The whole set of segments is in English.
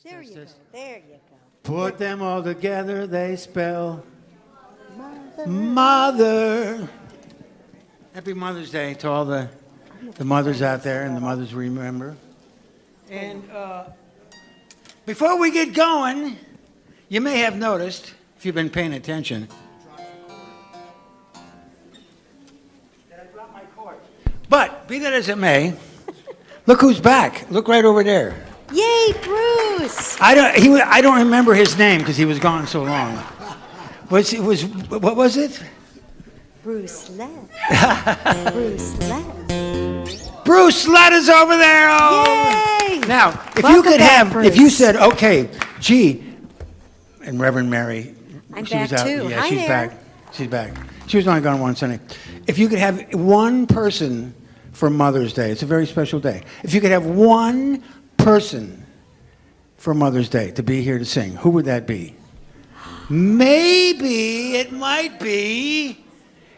There you go. There you go. Put them all together, they spell mother. Happy Mother's Day to all the mothers out there and the mothers we remember. And before we get going, you may have noticed, if you've been paying attention, that I dropped my cord. But be that as it may, look who's back. Look right over there. Yay, Bruce! I don't remember his name because he was gone so long. What was it? Bruce Lett. Bruce Lett. Bruce Lett is over there. Oh. Yay! Now, if Welcome you could back, have, Bruce. if you said, okay, gee, and Reverend Mary, I'm she was back out. too. Yeah, Hi she's there. back. She's back. She was only gone one Sunday. If you could have one person for Mother's Day, it's a very special day. If you could have one person for Mother's Day to be here to sing, who would that be? Maybe it might be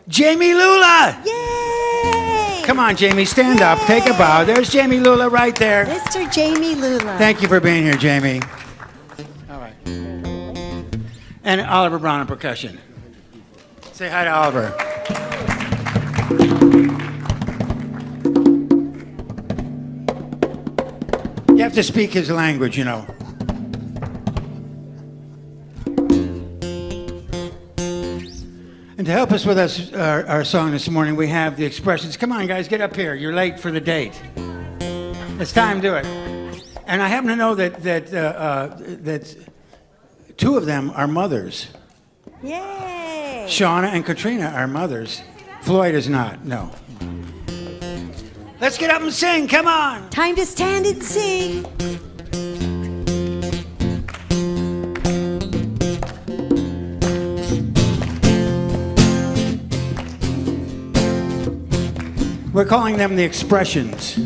Jamie Lula. Yay! Come on, Jamie, stand up, take a bow. There's Jamie Lula right there. Mr. Jamie Lula. Thank you for being here, Jamie. All right. And Oliver Brown on percussion. Say hi to Oliver. You have to speak his language, you know. And to help us with our song this morning, we have the expressions. Come on, guys, get up here. You're late for the date. It's time to do it. And I happen to know that two of them are mothers. Yay! Shauna and Katrina are mothers. Floyd is not, no. Let's get up and sing, come on! Time to stand and sing. We're calling them the expressions.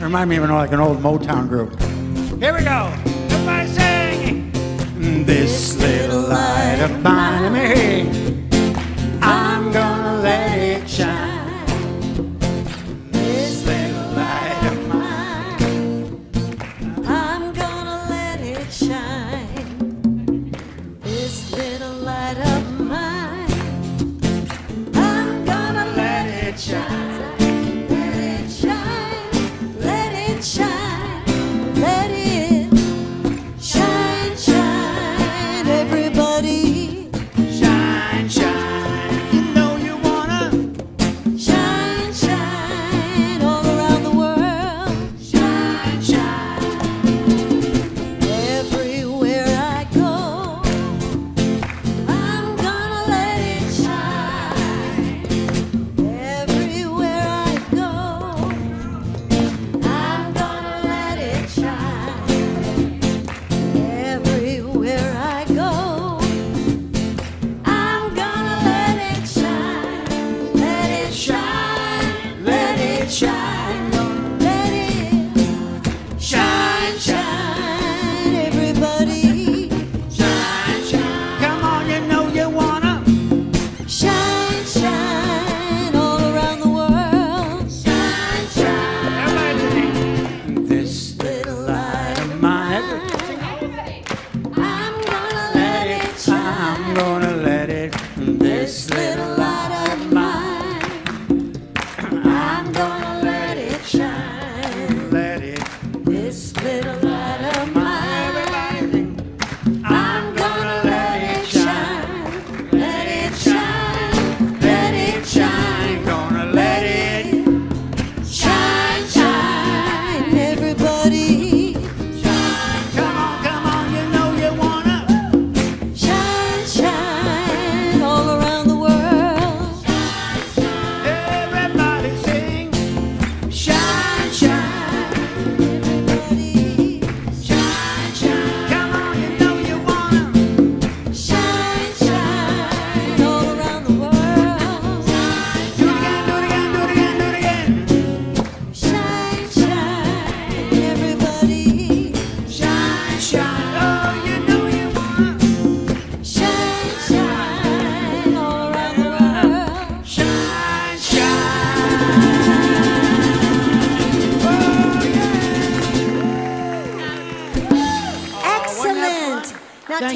Remind me of like an old Motown group. Here we go. Everybody sing. This little light of mine, me, I'm gonna let it shine. This little light of mine, I'm gonna let it shine. This little light of mine, I'm gonna let it shine. Let it shine, let it shine, let it shine, shine, everybody. shine, shine. You know you wanna Shine, shine, all around the world. shine, shine. Everywhere I go, I'm gonna let it shine. Everywhere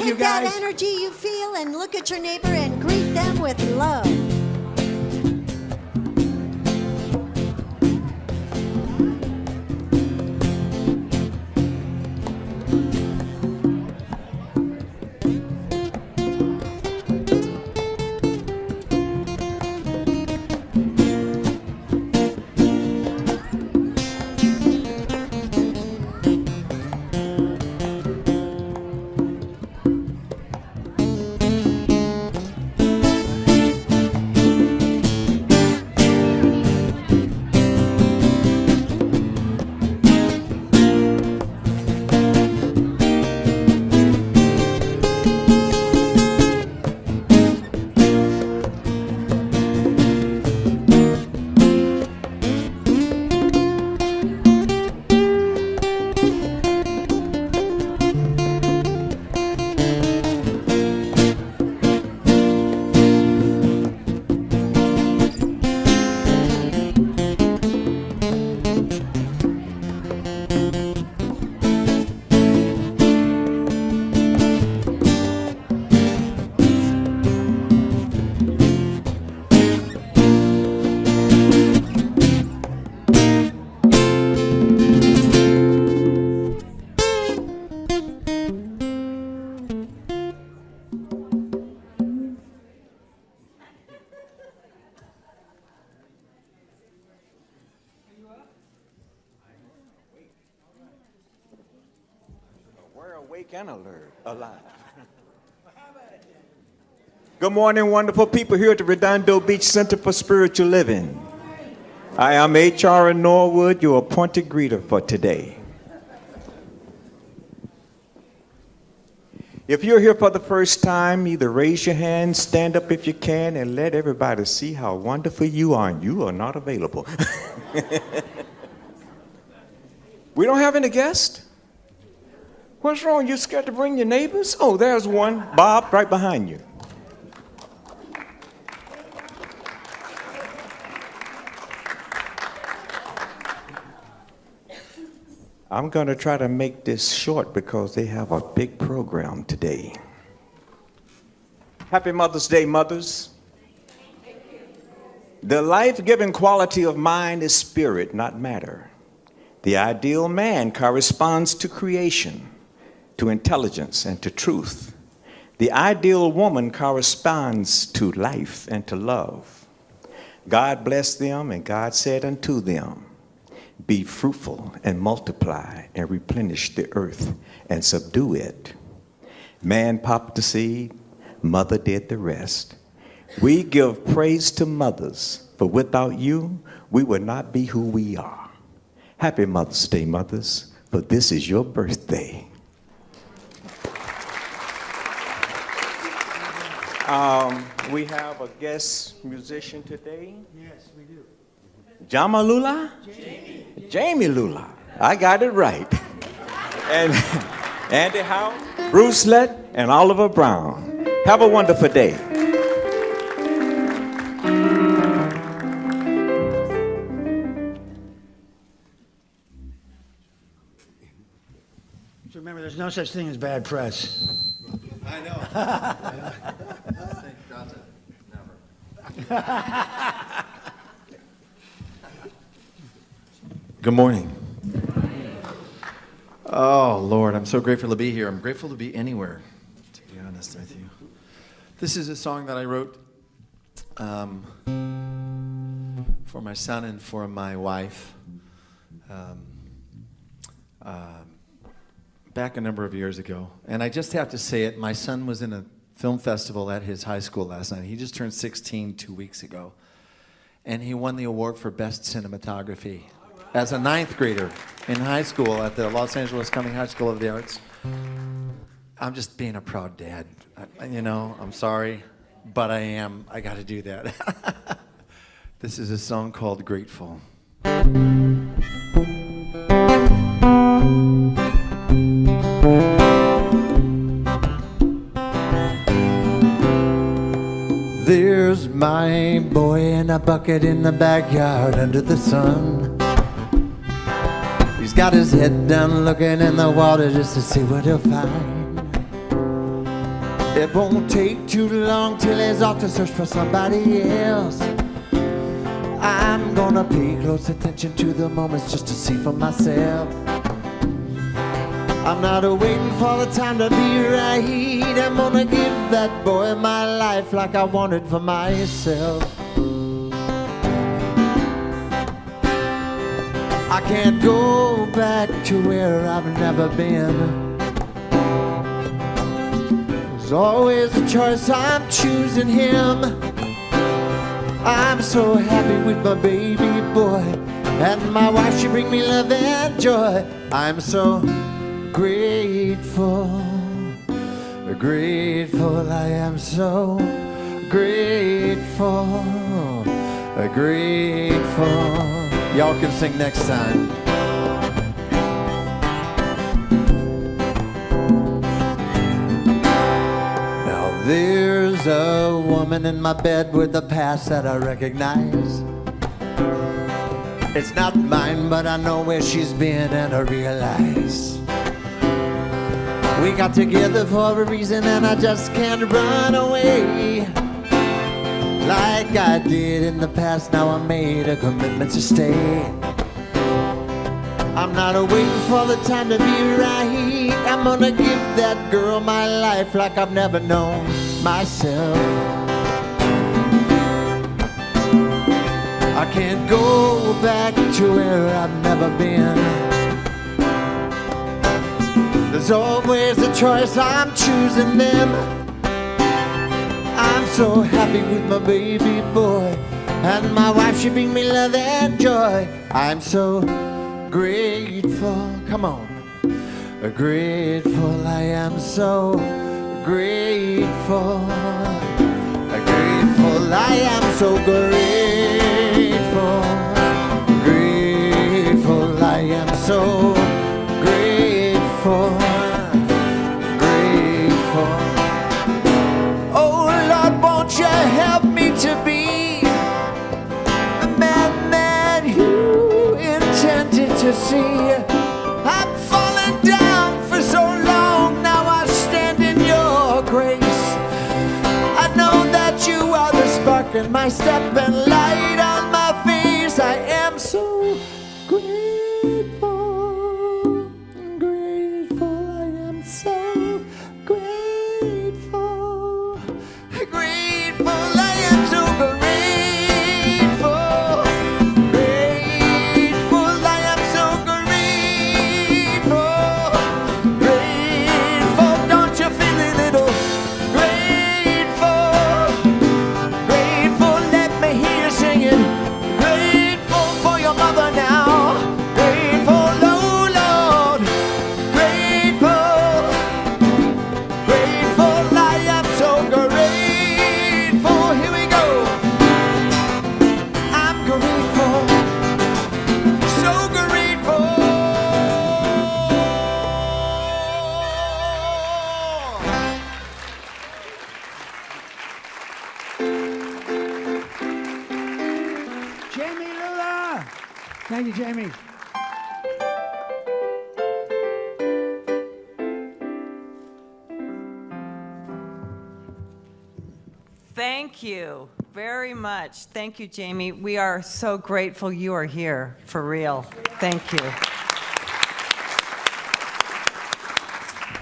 you that guys. energy you feel and look at your neighbor and greet them with love. We're awake and alert, alive. Good morning, wonderful people here at the Redondo Beach Center for Spiritual Living. I am H.R. Norwood, your appointed greeter for today. If you're here for the first time, either raise your hand, stand up if you can, and let everybody see how wonderful you are, and you are not available. We don't have any guests? What's wrong? You scared to bring your neighbors? Oh, there's one. Bob, right behind you. I'm going to try to make this short because they have a big program today. Happy Mother's Day, mothers. The life-giving quality of mind is spirit, not matter. The ideal man corresponds to creation, to intelligence, and to truth. The ideal woman corresponds to life and to love. God blessed them, and God said unto them, be fruitful and multiply and replenish the earth and subdue it. Man popped the seed, mother did the rest. We give praise to mothers, for without you, we would not be who we are. Happy Mother's Day, mothers, for this is your birthday. We have a guest musician today. Yes, we do. Jamalula? Jamie Lula. I got it right. And Andy Howe, Bruce Lett, and Oliver Brown. Have a wonderful day. So remember, there's no such thing as bad press. I know. Never. Good morning. Oh, Lord, I'm so grateful to be here. I'm grateful to be anywhere, to be honest with you. This is a song that I wrote for my son and for my wife back a number of years ago. And I just have to say it, my son was in a film festival at his high school last night. He just turned 16 2 weeks ago. And he won the award for Best Cinematography as a 9th grader in high school at the Los Angeles County High School of the Arts. I'm just being a proud dad. I'm sorry, but I am. I got to do that. This is a song called Grateful. There's my boy in a bucket in the backyard under the sun. He's got his head down looking in the water just to see what he'll find. It won't take too long till he's off to search for somebody else. I'm gonna pay close attention to the moments just to see for myself. I'm not waiting for the time to be right. I'm gonna give that boy my life like I want it for myself. I can't go back to where I've never been. There's always a choice, I'm choosing him. I'm so happy with my baby boy, and my wife, she bring me love and joy. I'm so grateful, grateful, I am so grateful, grateful. Y'all can sing next time. Now there's a woman in my bed with a past that I recognize. It's not mine, but I know where she's been and I realize we got together for a reason and I just can't run away like I did in the past. Now I made a commitment to stay. I'm not waiting for the time to be right. I'm gonna give that girl my life like I've never known myself. I can't go back to where I've never been. There's always a choice, I'm choosing them. I'm so happy with my baby boy, and my wife, she bring me love and joy. I'm so grateful, come on. Grateful, I am so grateful. Grateful, I am so grateful. Grateful, I am so grateful. Grateful. Oh Lord, won't you help me to be the man that you intended to see? I'm falling down for so long, now I stand in your grace. I know that you are the spark in my step and light on my face. I am so grateful, grateful, I am so grateful, grateful, I am so grateful, grateful, I am so grateful, grateful, don't you feel a little grateful, grateful, let me hear you singing, grateful for your mother now, grateful, oh Lord, grateful, grateful, I am so grateful, here we go, I'm grateful, so grateful. Jamie Lula! Thank you, Jamie. Thank you very much. Thank you, Jamie. We are so grateful you are here, for real. Thank you.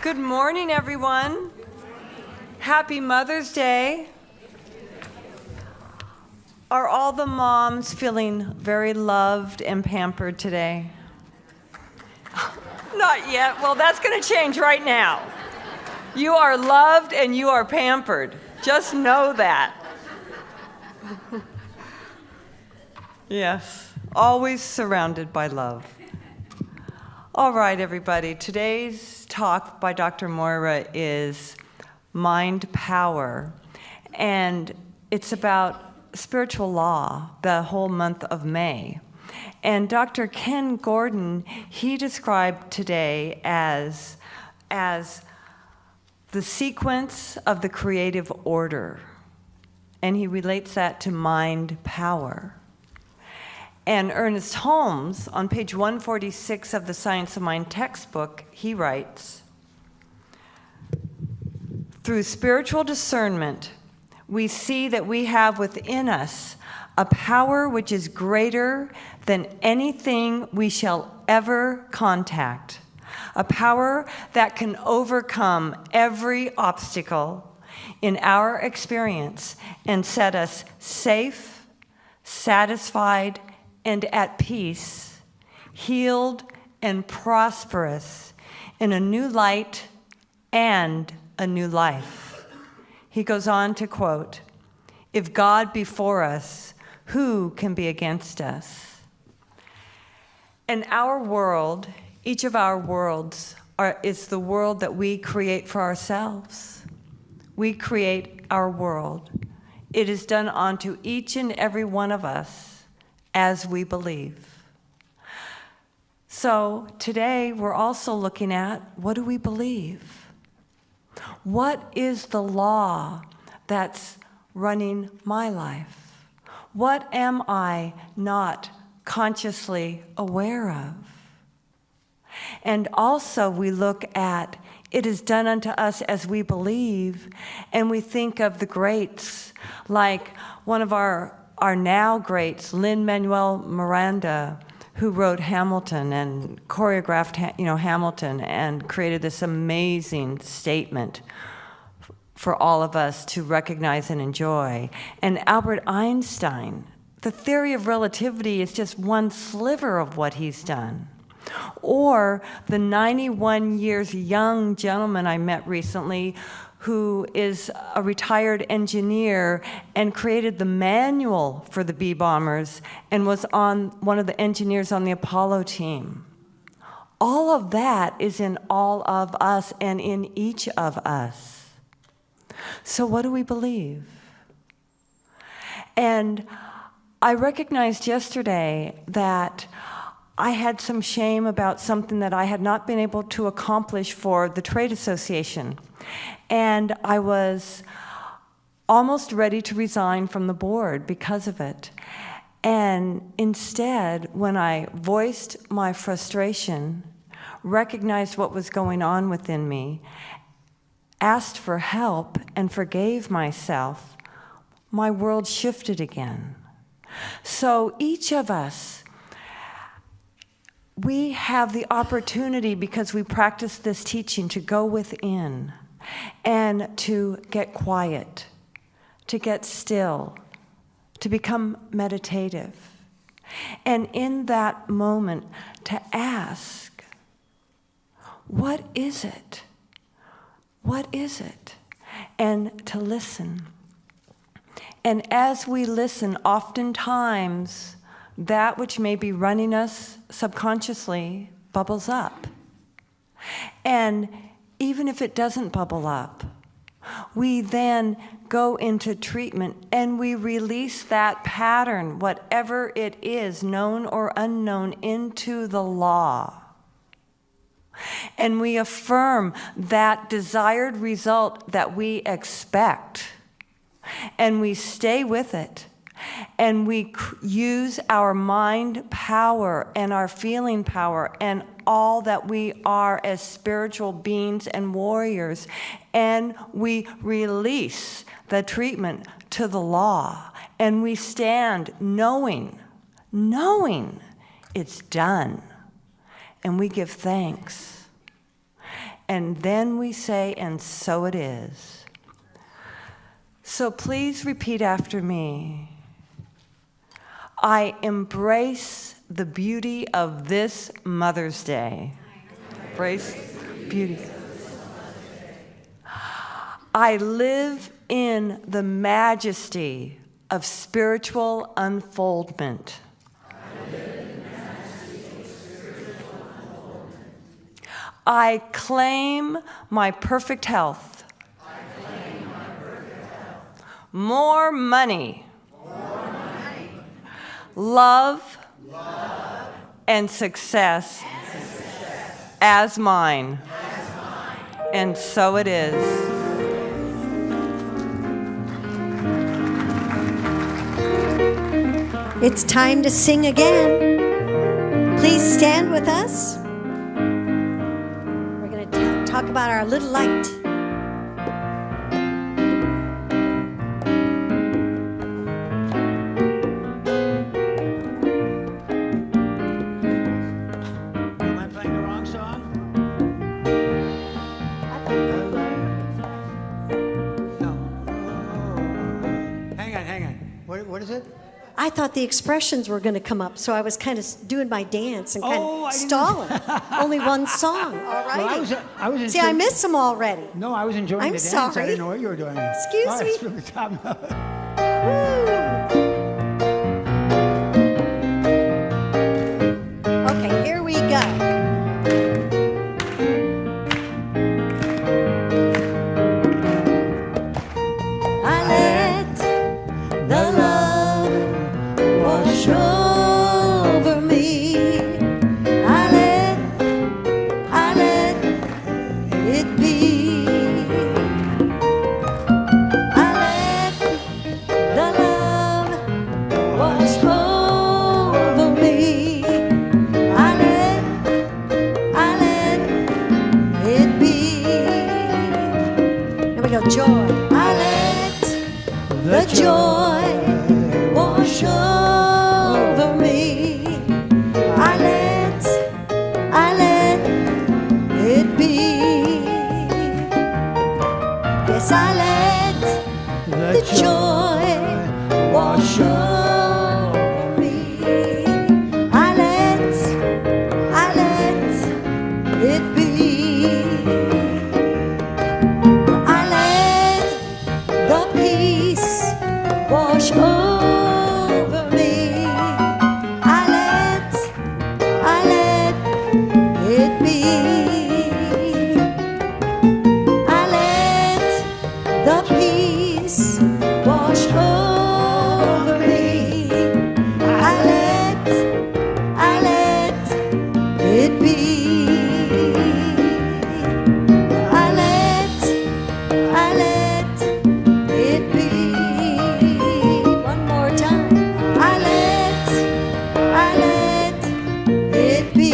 Good morning, everyone. Happy Mother's Day. Are all the moms feeling very loved and pampered today? Not yet. Well, that's going to change right now. You are loved and you are pampered. Just know that. Yes, always surrounded by love. All right, everybody. Today's talk by Dr. Moira is Mind Power, and it's about spiritual law, the whole month of May. And Dr. Ken Gordon, he described today as the sequence of the creative order. And he relates that to mind power. And Ernest Holmes, on page 146 of the Science of Mind textbook, he writes, Through spiritual discernment, we see that we have within us a power which is greater than anything we shall ever contact, a power that can overcome every obstacle in our experience and set us safe, satisfied, and at peace, healed and prosperous in a new light and a new life. He goes on to quote, "If God be for us, who can be against us?" And our world, each of our worlds, is the world that we create for ourselves. We create our world. It is done onto each and every one of us as we believe. So today we're also looking at, what do we believe? What is the law that's running my life? What am I not consciously aware of? And also we look at, it is done unto us as we believe, and we think of the greats, like one of our now greats, Lin-Manuel Miranda, who wrote Hamilton and choreographed Hamilton and created this amazing statement for all of us to recognize and enjoy. And Albert Einstein, the theory of relativity is just one sliver of what he's done. Or the 91 years young gentleman I met recently who is a retired engineer and created the manual for the B-bombers and was one of the engineers on the Apollo team. All of that is in all of us and in each of us. So what do we believe? And I recognized yesterday that I had some shame about something that I had not been able to accomplish for the trade association. And I was almost ready to resign from the board because of it. And instead, when I voiced my frustration, recognized what was going on within me, asked for help, and forgave myself, my world shifted again. So each of us, we have the opportunity, because we practice this teaching, to go within and to get quiet, to get still, to become meditative. And in that moment, to ask, what is it? What is it? And to listen. And as we listen, oftentimes, that which may be running us subconsciously bubbles up. And even if it doesn't bubble up, we then go into treatment and we release that pattern, whatever it is, known or unknown, into the law. And we affirm that desired result that we expect. And we stay with it. And we use our mind power and our feeling power and all that we are as spiritual beings and warriors. And we release the treatment to the law. And we stand knowing it's done. And we give thanks. And then we say, and so it is. So please repeat after me. I embrace the beauty of this Mother's Day. Embrace beauty. I live in the majesty of spiritual unfoldment. I claim my perfect health. More money. Love. And success. As mine. And so it is. It's time to sing again. Please stand with us. We're going to talk about our little light. I thought the expressions were going to come up, so I was kind of doing my dance and kind Oh, I of didn't- stalling. Only one song. All right. Well, I was See, I missed them already. No, I was enjoying I'm the dance. I sorry. didn't know what you were doing. Excuse All right, me. it's from the top note. Okay, here we go. I let the love wash over me. I let it be. I let the love wash over me. I let it be. Here we go, joy. I let the joy wash over me. I let it be. Yes, I let the joy wash over me. I let it be. I let the peace wash over me. I let it be. I let the peace wash over me. I let it be. I let it be. One more time. I let it be.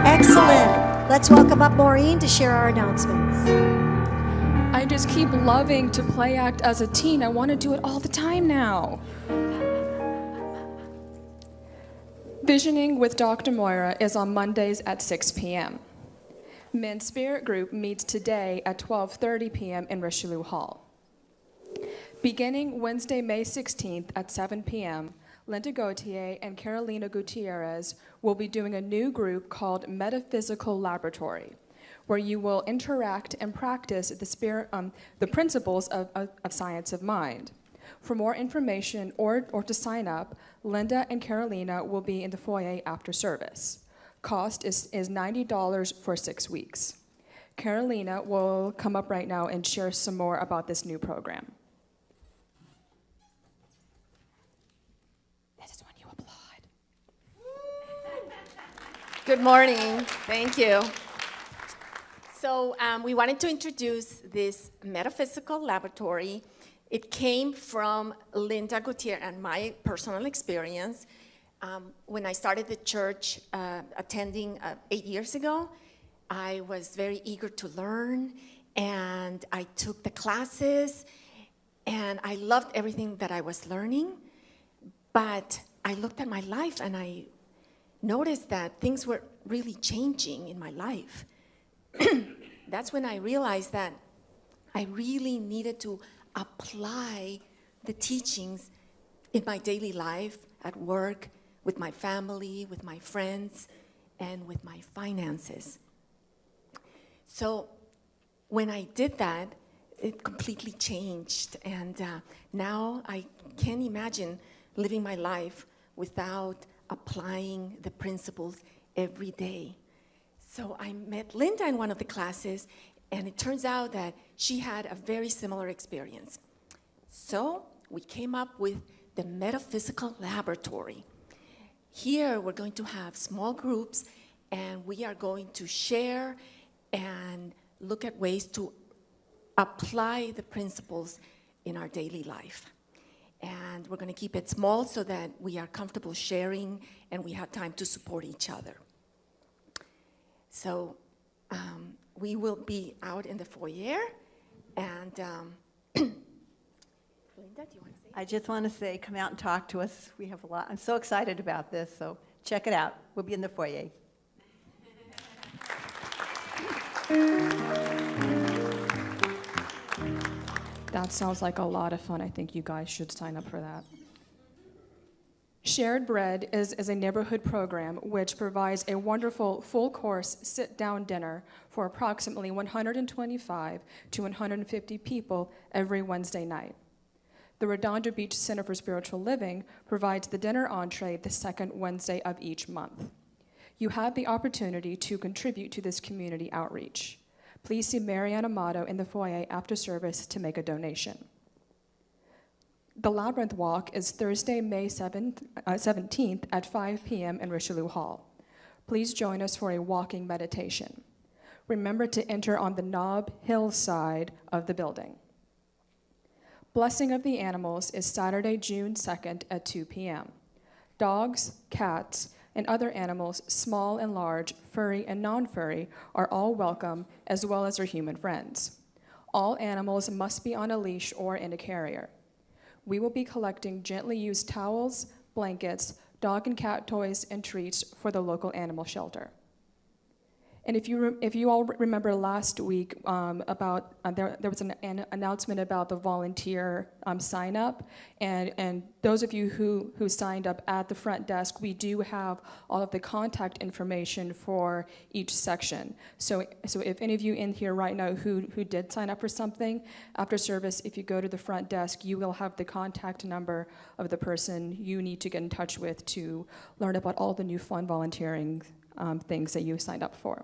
Excellent. Let's welcome up Maureen to share our announcements. I just keep loving to play act as a teen. I want to do it all the time now. Visioning with Dr. Moira is on Mondays at 6 p.m. Men's Spirit Group meets today at 12:30 p.m. in Richelieu Hall. Beginning Wednesday, May 16th at 7 p.m., Linda Gautier and Carolina Gutierrez will be doing a new group called Metaphysical Laboratory, where you will interact and practice the principles of science of mind. For more information or to sign up, Linda and Carolina will be in the foyer after service. Cost is $90 for 6 weeks. Carolina will come up right now and share some more about this new program. This is when you applaud. Good morning. Thank you. So we wanted to introduce this metaphysical laboratory. It came from Linda Gutierrez and my personal experience. When I started the church attending 8 years ago, I was very eager to learn, and I took the classes, and I loved everything that I was learning. But I looked at my life, and I noticed that things were really changing in my life. That's when I realized that I really needed to apply the teachings in my daily life, at work, with my family, with my friends, and with my finances. So when I did that, it completely changed. And now I can't imagine living my life without applying the principles every day. So I met Linda in one of the classes, and it turns out that she had a very similar experience. So we came up with the Metaphysical Laboratory. Here we're going to have small groups, and we are going to share and look at ways to apply the principles in our daily life. And we're going to keep it small so that we are comfortable sharing and we have time to support each other. So we will be out in the foyer, and Linda, do you want to say? I just want to say, come out and talk to us. We have a lot. I'm so excited about this, so check it out. We'll be in the foyer. That sounds like a lot of fun. I think you guys should sign up for that. Shared Bread is a neighborhood program which provides a wonderful full-course sit-down dinner for approximately 125 to 150 people every Wednesday night. The Redondo Beach Center for Spiritual Living provides the dinner entree the second Wednesday of each month. You have the opportunity to contribute to this community outreach. Please see Marianne Amato in the foyer after service to make a donation. The Labyrinth Walk is Thursday, May 17th at 5 p.m. in Richelieu Hall. Please join us for a walking meditation. Remember to enter on the Nob Hill side of the building. Blessing of the Animals is Saturday, June 2nd at 2 p.m. Dogs, cats, and other animals, small and large, furry and non-furry, are all welcome, as well as their human friends. All animals must be on a leash or in a carrier. We will be collecting gently used towels, blankets, dog and cat toys, and treats for the local animal shelter. And if you all remember last week there was an announcement about the volunteer sign up, and those of you who signed up at the front desk, we do have all of the contact information for each section. So if any of you in here right now who did sign up for something, after service, if you go to the front desk, you will have the contact number of the person you need to get in touch with to learn about all the new fun volunteering things that you signed up for.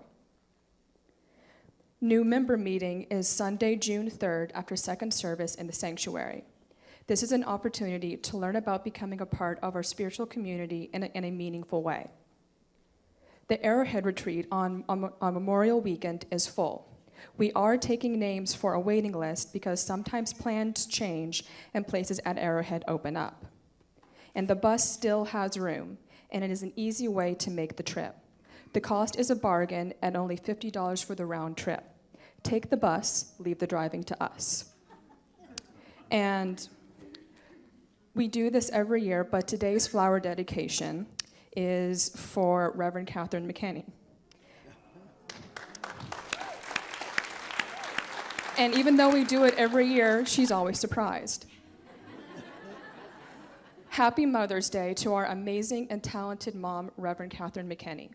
New member meeting is Sunday, June 3rd after second service in the sanctuary. This is an opportunity to learn about becoming a part of our spiritual community in a meaningful way. The Arrowhead retreat on Memorial Weekend is full. We are taking names for a waiting list because sometimes plans change and places at Arrowhead open up. And the bus still has room, and it is an easy way to make the trip. The cost is a bargain at only $50 for the round trip. Take the bus, leave the driving to us. And we do this every year, but today's flower dedication is for Reverend Catherine McKinney. And even though we do it every year, she's always surprised. Happy Mother's Day to our amazing and talented mom, Reverend Catherine McKinney.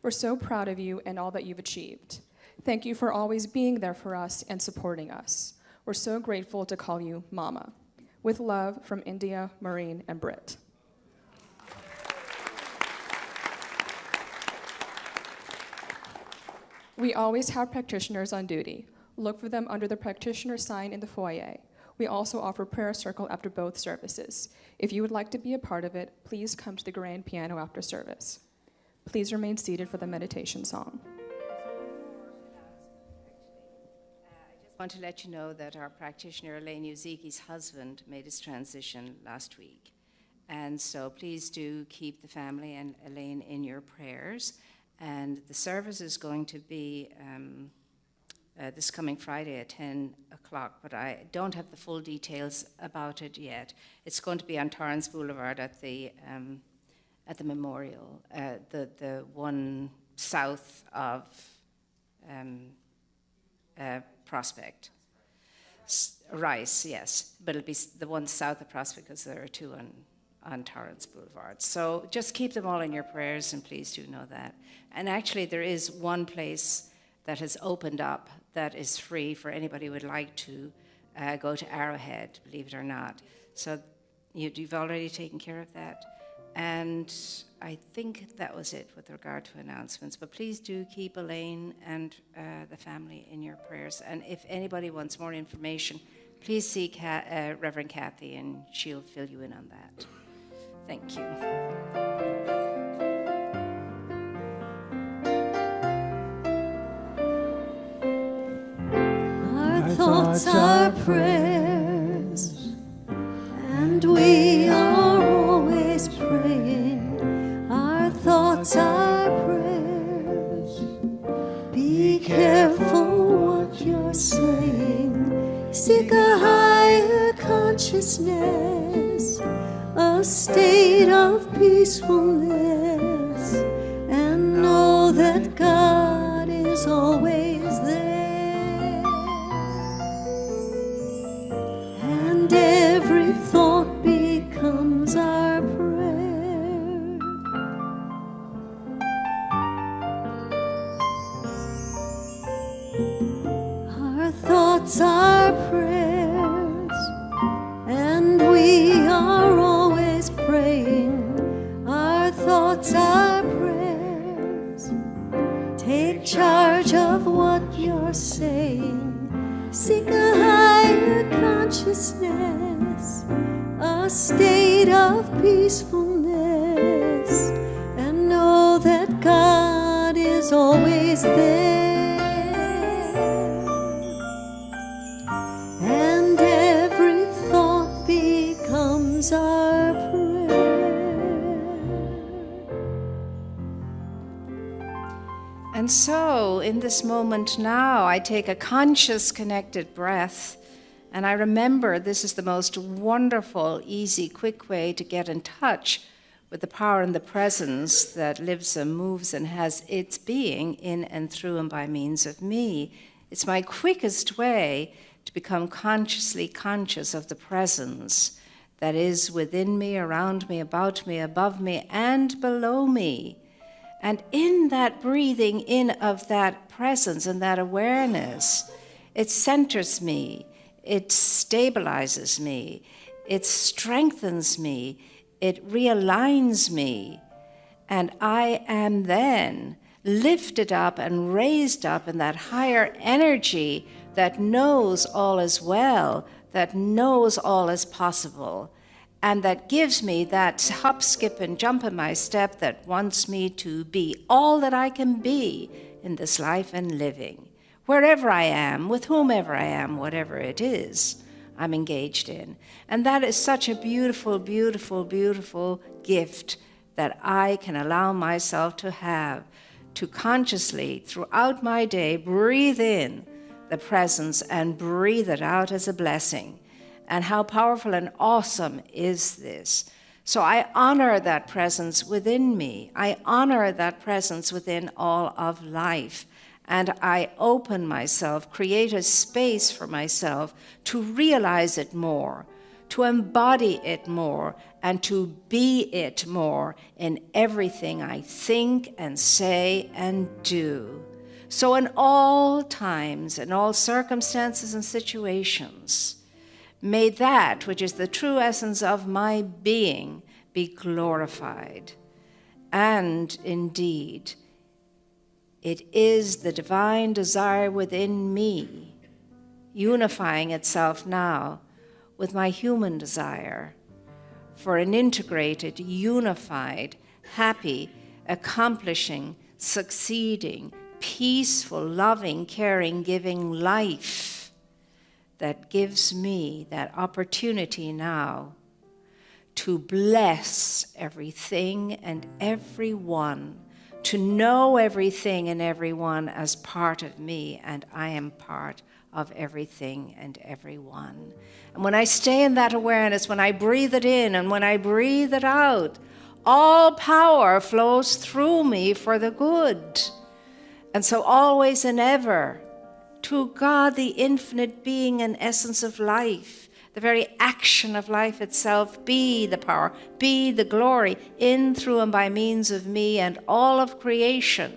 We're so proud of you and all that you've achieved. Thank you for always being there for us and supporting us. We're so grateful to call you Mama. With love from India, Maureen, and Britt. We always have practitioners on duty. Look for them under the practitioner sign in the foyer. We also offer prayer circle after both services. If you would like to be a part of it, please come to the grand piano after service. Please remain seated for the meditation song. I want to let you know that our practitioner, Elaine Uziki's husband, made his transition last week. And so please do keep the family and Elaine in your prayers. And the service is going to be this coming Friday at 10 o'clock, but I don't have the full details about it yet. It's going to be on Torrance Boulevard at the memorial, the one south of Prospect. Rice, yes, but it'll be the one south of Prospect because there are two on Torrance Boulevard. So just keep them all in your prayers, and please do know that. And actually, there is one place that has opened up that is free for anybody who would like to go to Arrowhead, believe it or not. So you've already taken care of that. And I think that was it with regard to announcements. But please do keep Elaine and the family in your prayers. And if anybody wants more information, please see Reverend Kathy, and she'll fill you in on that. Thank you. Our thoughts are prayers, and we are always praying. Our thoughts are prayers. Be careful what you're saying. Seek a higher consciousness, a state of peacefulness, and know that God is always there. and every thought becomes our prayer. Our thoughts are prayers, and we are always praying. Our thoughts are prayers. Take charge of what you're saying. Seek a higher consciousness, a state of peacefulness, and know that God is always there. And every thought becomes our prayer. And so, in this moment now, I take a conscious, connected breath, and I remember this is the most wonderful, easy, quick way to get in touch with the power and the presence that lives and moves and has its being in and through and by means of me. It's my quickest way to become consciously conscious of the presence that is within me, around me, about me, above me, and below me. And in that breathing in of that presence and that awareness, it centers me, it stabilizes me, it strengthens me, it realigns me, and I am then lifted up and raised up in that higher energy that knows all is well, that knows all is possible, and that gives me that hop, skip, and jump in my step that wants me to be all that I can be in this life and living. Wherever I am, with whomever I am, whatever it is I'm engaged in. And that is such a beautiful, beautiful, beautiful gift that I can allow myself to have, to consciously, throughout my day, breathe in the presence and breathe it out as a blessing. And how powerful and awesome is this? So I honor that presence within me. I honor that presence within all of life. And I open myself, create a space for myself to realize it more, to embody it more, and to be it more in everything I think and say and do. So in all times, in all circumstances and situations, may that which is the true essence of my being be glorified. And indeed, it is the divine desire within me, unifying itself now with my human desire for an integrated, unified, happy, accomplishing, succeeding, peaceful, loving, caring, giving life that gives me that opportunity now to bless everything and everyone, to know everything and everyone as part of me, and I am part of everything and everyone. And when I stay in that awareness, when I breathe it in and when I breathe it out, all power flows through me for the good. And so always and ever, to God, the infinite being and essence of life, the very action of life itself, be the power, be the glory, in, through, and by means of me and all of creation,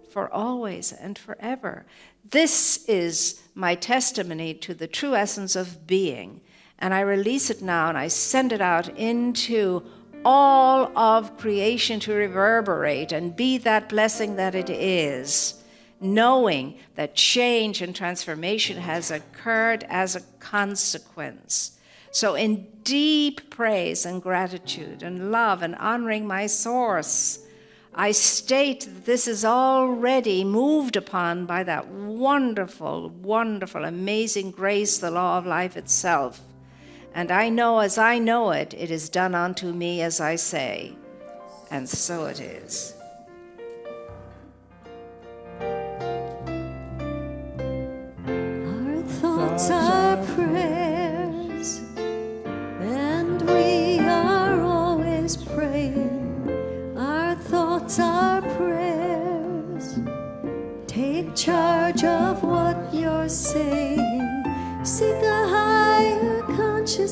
for always and forever. This is my testimony to the true essence of being, and I release it now and I send it out into all of creation to reverberate and be that blessing that it is, knowing that change and transformation has occurred as a consequence. So in deep praise and gratitude and love and honoring my source, I state that this is already moved upon by that wonderful, wonderful, amazing grace, the law of life itself. And I know as I know it, it is done unto me as I say. And so it is. Our thoughts are prayers, and we are always praying. Our thoughts are prayers. Take charge of what you're saying. Seek a higher consciousness,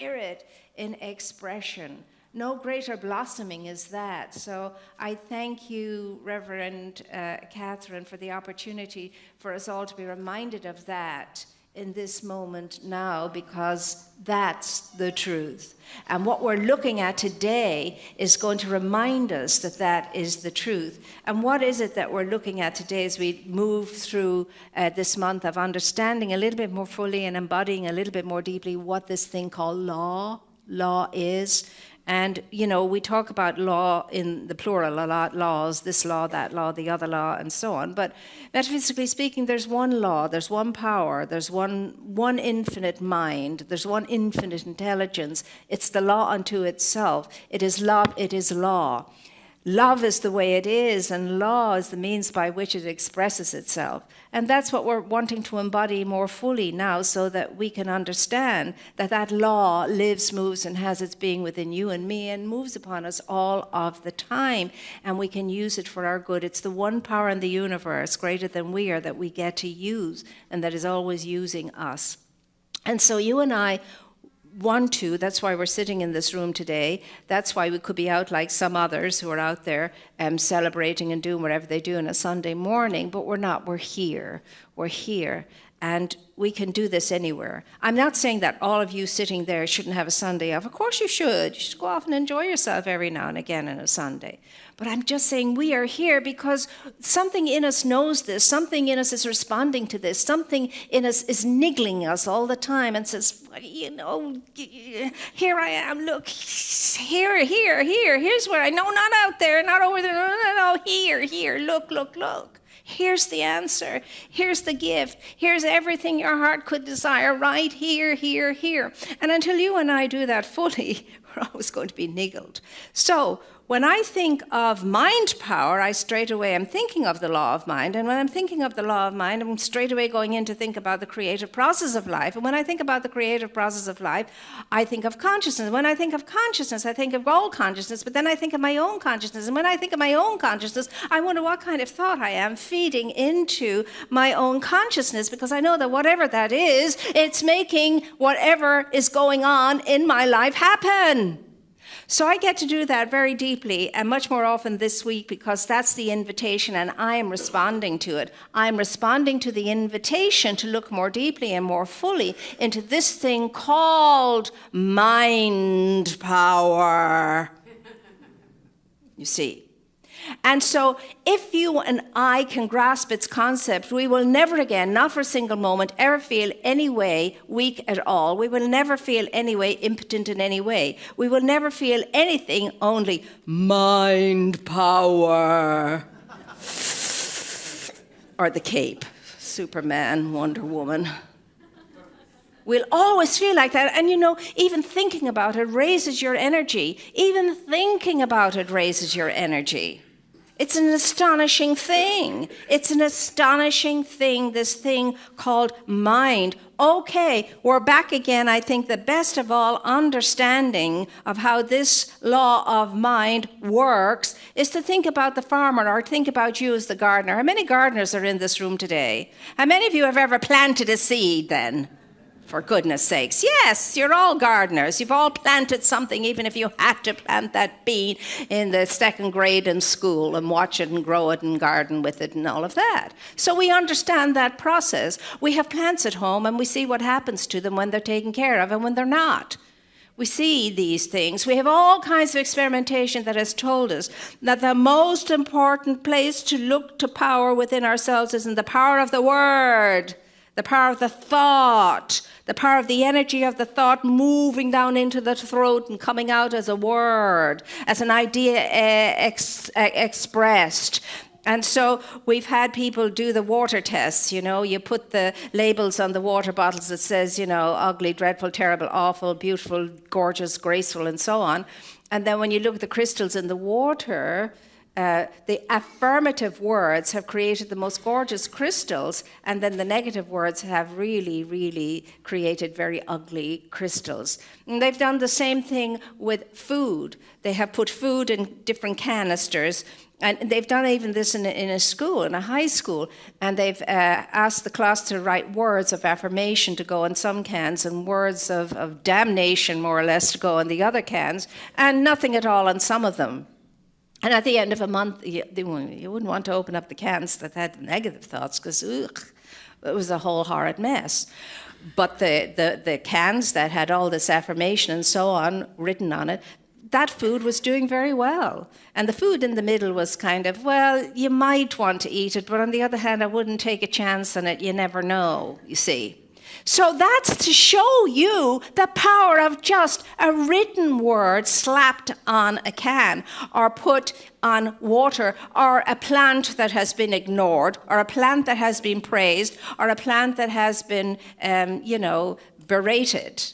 spirit in expression. No greater blossoming is that. So I thank you, Reverend Catherine, for the opportunity for us all to be reminded of that in this moment now, because that's the truth. And what we're looking at today is going to remind us that that is the truth. And what is it that we're looking at today as we move through this month of understanding a little bit more fully and embodying a little bit more deeply what this thing called law is? And, you know, we talk about law in the plural a lot, laws, this law, that law, the other law, and so on. But metaphysically speaking, there's one law, there's one power, there's one infinite mind, there's one infinite intelligence. It's the law unto itself. It is love, it is law. Love is the way it is, and law is the means by which it expresses itself. And that's what we're wanting to embody more fully now, so that we can understand that that law lives, moves, and has its being within you and me, and moves upon us all of the time, and we can use it for our good. It's the one power in the universe, greater than we are, that we get to use, and that is always using us. And so you and I want to, that's why we're sitting in this room today. That's why we could be out like some others who are out there celebrating and doing whatever they do on a Sunday morning, but we're not. We're here. We're here. And we can do this anywhere. I'm not saying that all of you sitting there shouldn't have a Sunday off. Of course you should. You should go off and enjoy yourself every now and again on a Sunday. But I'm just saying we are here because something in us knows this. Something in us is responding to this. Something in us is niggling us all the time and says, you know, here I am. Look, here. Here's where I know, not out there, not over there. No, here. Look. Here's the answer. Here's the gift. Here's everything your heart could desire right here. And until you and I do that fully, we're always going to be niggled. So when I think of mind power, I'm thinking of the law of mind. And when I'm thinking of the law of mind, I'm straight away going in to think about the creative process of life. And when I think about the creative process of life, I think of consciousness. When I think of consciousness, I think of all consciousness. But then I think of my own consciousness. And when I think of my own consciousness, I wonder what kind of thought I am feeding into my own consciousness, because I know that whatever that is, it's making whatever is going on in my life happen. So I get to do that very deeply and much more often this week, because that's the invitation and I am responding to it. I'm responding to the invitation to look more deeply and more fully into this thing called mind power. You see. And so if you and I can grasp its concept, we will never again, not for a single moment, ever feel any way weak at all. We will never feel any way impotent in any way. We will never feel anything, only mind power. Or the cape. Superman, Wonder Woman. We'll always feel like that. And you know, even thinking about it raises your energy. Even thinking about it raises your energy. It's an astonishing thing. It's an astonishing thing, this thing called mind. Okay, we're back again, I think, the best of all understanding of how this law of mind works is to think about the farmer, or think about you as the gardener. How many gardeners are in this room today? How many of you have ever planted a seed then? For goodness sakes. Yes, you're all gardeners. You've all planted something, even if you had to plant that bean in the second grade in school and watch it and grow it and garden with it and all of that. So we understand that process. We have plants at home and we see what happens to them when they're taken care of and when they're not. We see these things. We have all kinds of experimentation that has told us that the most important place to look to power within ourselves is in the power of the word, the power of the thought, the power of the energy of the thought moving down into the throat and coming out as a word, as an idea expressed. And so we've had people do the water tests, you know, you put the labels on the water bottles that says, you know, ugly, dreadful, terrible, awful, beautiful, gorgeous, graceful, and so on. And then when you look at the crystals in the water, the affirmative words have created the most gorgeous crystals, and then the negative words have really, really created very ugly crystals. And they've done the same thing with food. They have put food in different canisters, and they've done even this in a school, in a high school, and they've asked the class to write words of affirmation to go in some cans and words of damnation, more or less, to go in the other cans, and nothing at all on some of them. And at the end of a month, you wouldn't want to open up the cans that had negative thoughts, because it was a whole horrid mess. But the cans that had all this affirmation and so on written on it, that food was doing very well. And the food in the middle was kind of, well, you might want to eat it, but on the other hand, I wouldn't take a chance on it. You never know, you see. So that's to show you the power of just a written word slapped on a can, or put on water, or a plant that has been ignored, or a plant that has been praised, or a plant that has been, berated.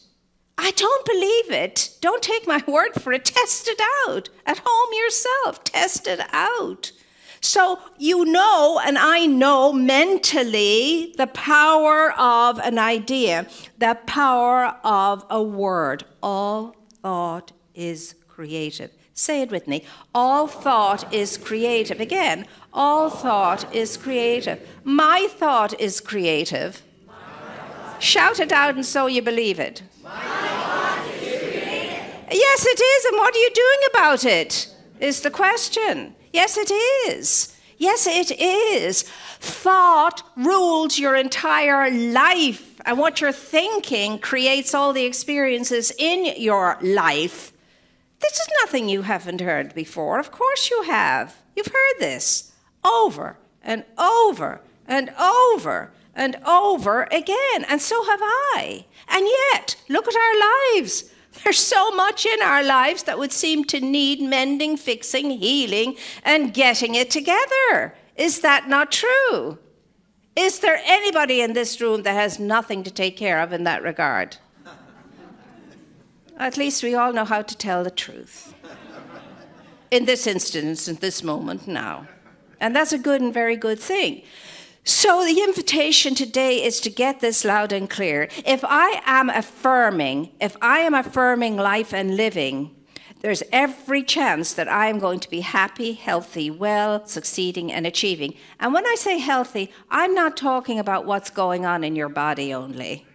I don't believe it. Don't take my word for it. Test it out at home yourself. Test it out. So you know, and I know mentally, the power of an idea, the power of a word. All thought is creative. Say it with me. All thought is creative. Again, all thought is creative. My thought is creative. Shout it out and so you believe it. My thought is creative. Yes, it is. And what are you doing about it? Is the question. Yes, it is. Yes, it is. Thought rules your entire life, and what you're thinking creates all the experiences in your life. This is nothing you haven't heard before. Of course you have. You've heard this over and over and over and over again, and so have I. And yet, look at our lives. There's so much in our lives that would seem to need mending, fixing, healing, and getting it together. Is that not true? Is there anybody in this room that has nothing to take care of in that regard? At least we all know how to tell the truth. In this instance, in this moment now. And that's a good and very good thing. So the invitation today is to get this loud and clear. If I am affirming life and living, there's every chance that I am going to be happy, healthy, well, succeeding, and achieving. And when I say healthy, I'm not talking about what's going on in your body only.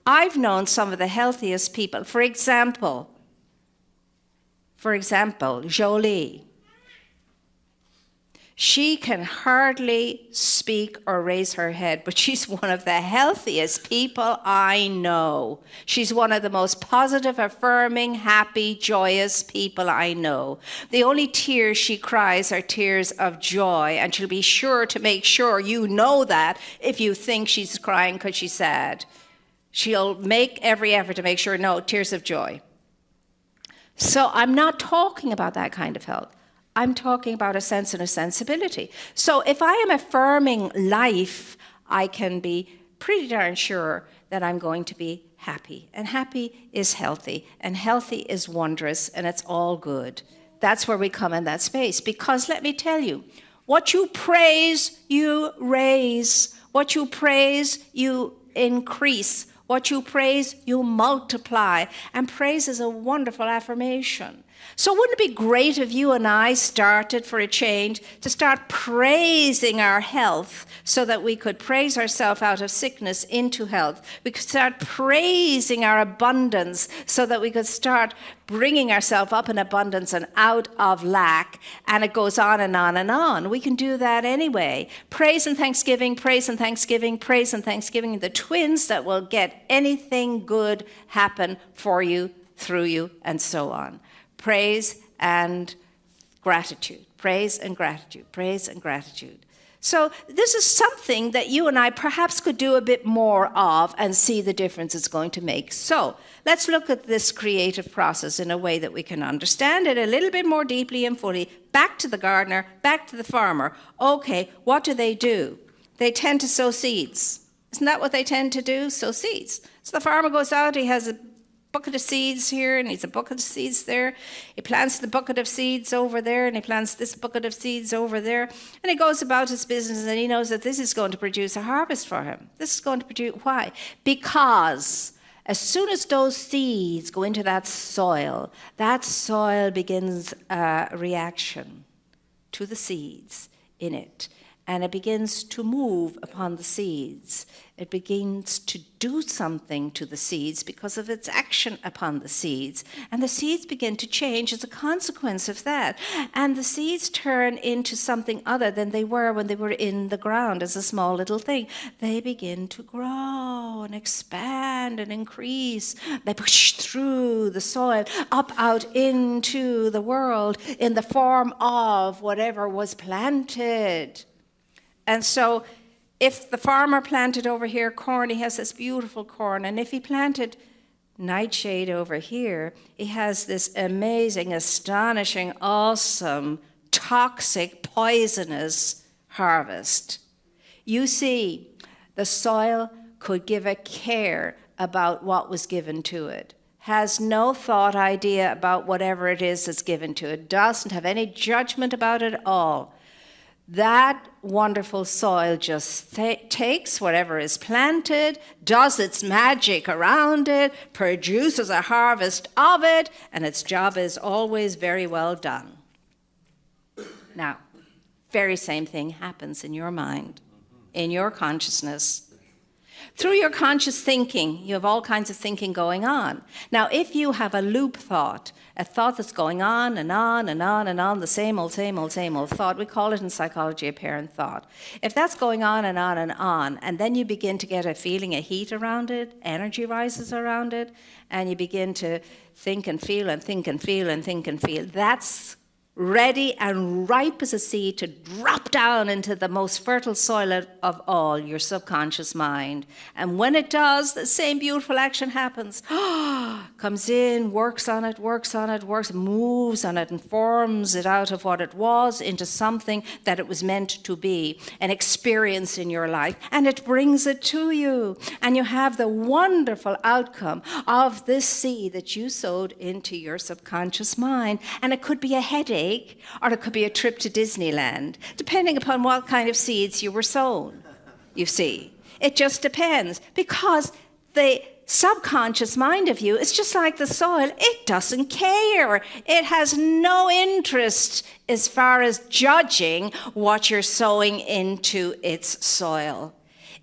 I've known some of the healthiest people. For example, Jolie. She can hardly speak or raise her head, but she's one of the healthiest people I know. She's one of the most positive, affirming, happy, joyous people I know. The only tears she cries are tears of joy, and she'll be sure to make sure you know that if you think she's crying because she's sad. She'll make every effort to make sure, no, tears of joy. So I'm not talking about that kind of health. I'm talking about a sense and a sensibility. So if I am affirming life, I can be pretty darn sure that I'm going to be happy. And happy is healthy, and healthy is wondrous, and it's all good. That's where we come in that space. Because let me tell you, what you praise, you raise. What you praise, you increase. What you praise, you multiply. And praise is a wonderful affirmation. So wouldn't it be great if you and I started, for a change, to start praising our health so that we could praise ourselves out of sickness into health? We could start praising our abundance so that we could start bringing ourselves up in abundance and out of lack. And it goes on and on and on. We can do that anyway. Praise and thanksgiving, praise and thanksgiving, praise and thanksgiving, the twins that will get anything good happen for you, through you, and so on. Praise and gratitude, praise and gratitude, praise and gratitude. So this is something that you and I perhaps could do a bit more of and see the difference it's going to make. So let's look at this creative process in a way that we can understand it a little bit more deeply and fully. Back to the gardener, back to the farmer. Okay, what do? They tend to sow seeds. Isn't that what they tend to do? Sow seeds. So the farmer goes out, he has a bucket of seeds here, and he's a bucket of seeds there. He plants the bucket of seeds over there, and he plants this bucket of seeds over there. And he goes about his business, and he knows that this is going to produce a harvest for him. This is going to produce, why? Because as soon as those seeds go into that soil begins a reaction to the seeds in it. And it begins to move upon the seeds. It begins to do something to the seeds because of its action upon the seeds. And the seeds begin to change as a consequence of that. And the seeds turn into something other than they were when they were in the ground as a small little thing. They begin to grow and expand and increase. They push through the soil, up out into the world in the form of whatever was planted. And so if the farmer planted over here corn, he has this beautiful corn. And if he planted nightshade over here, he has this amazing, astonishing, awesome, toxic, poisonous harvest. You see, the soil could give a care about what was given to it. Has no thought idea about whatever it is that's given to it. Doesn't have any judgment about it at all. That wonderful soil just takes whatever is planted, does its magic around it, produces a harvest of it, and its job is always very well done. Now, very same thing happens in your mind, in your consciousness. Through your conscious thinking, you have all kinds of thinking going on. Now, if you have a loop thought, a thought that's going on and on and on and on, the same old thought, we call it in psychology apparent thought. If that's going on and on and on, and then you begin to get a feeling of heat around it, energy rises around it, and you begin to think and feel and think and feel and think and feel, that's ready and ripe as a seed to drop down into the most fertile soil of all, your subconscious mind. And when it does, the same beautiful action happens. Comes in, works on it, moves on it, and forms it out of what it was into something that it was meant to be, an experience in your life. And it brings it to you. And you have the wonderful outcome of this seed that you sowed into your subconscious mind. And it could be a headache, or it could be a trip to Disneyland, depending upon what kind of seeds you were sown, you see. It just depends, because the subconscious mind of you is just like the soil. It doesn't care. It has no interest as far as judging what you're sowing into its soil.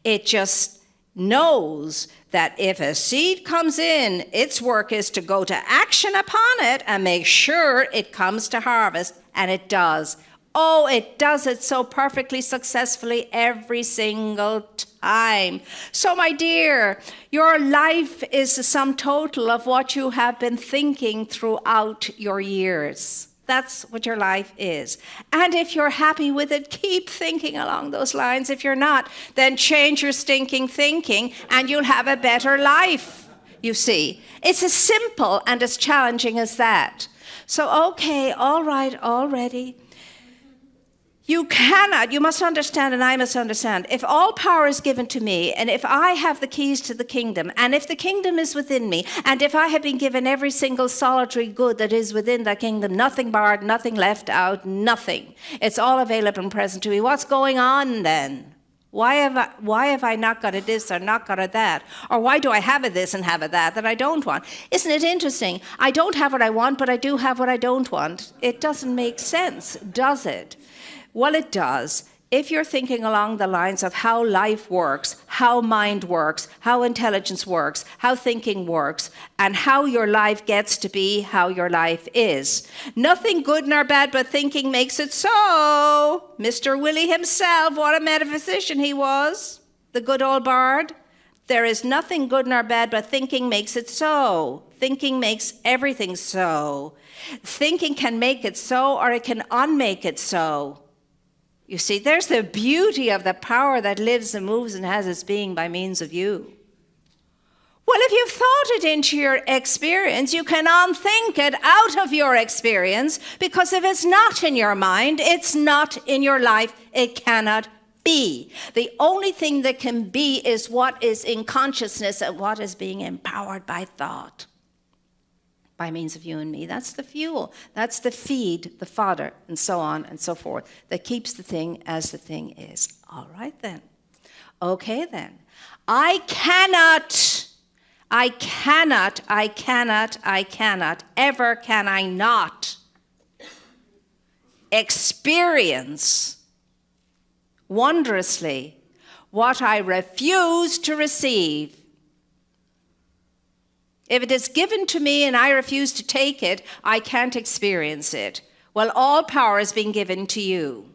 It just knows that if a seed comes in, its work is to go to action upon it and make sure it comes to harvest, and it does. Oh, it does it so perfectly successfully every single time. So, my dear, your life is the sum total of what you have been thinking throughout your years. That's what your life is. And if you're happy with it, keep thinking along those lines. If you're not, then change your stinking thinking and you'll have a better life, you see. It's as simple and as challenging as that. So, okay, all right, already. You must understand, and I must understand, if all power is given to me, and if I have the keys to the kingdom, and if the kingdom is within me, and if I have been given every single solitary good that is within that kingdom, nothing barred, nothing left out, nothing. It's all available and present to me. What's going on then? Why have I not got a this or not got a that? Or why do I have a this and have a that I don't want? Isn't it interesting? I don't have what I want, but I do have what I don't want. It doesn't make sense, does it? Well, it does. If you're thinking along the lines of how life works, how mind works, how intelligence works, how thinking works, and how your life gets to be how your life is. Nothing good nor bad, but thinking makes it so. Mr. Willie himself, what a metaphysician he was, the good old bard. There is nothing good nor bad, but thinking makes it so. Thinking makes everything so. Thinking can make it so, or it can unmake it so. You see, there's the beauty of the power that lives and moves and has its being by means of you. Well, if you've thought it into your experience, you can unthink it out of your experience, because if it's not in your mind, it's not in your life. It cannot be. The only thing that can be is what is in consciousness and what is being empowered by thought. by means of you and me. That's the fuel. That's the feed, the fodder, and so on and so forth, that keeps the thing as the thing is. All right then. Okay then. I cannot, ever can I not experience wondrously what I refuse to receive. If it is given to me and I refuse to take it, I can't experience it. Well, all power is being given to you.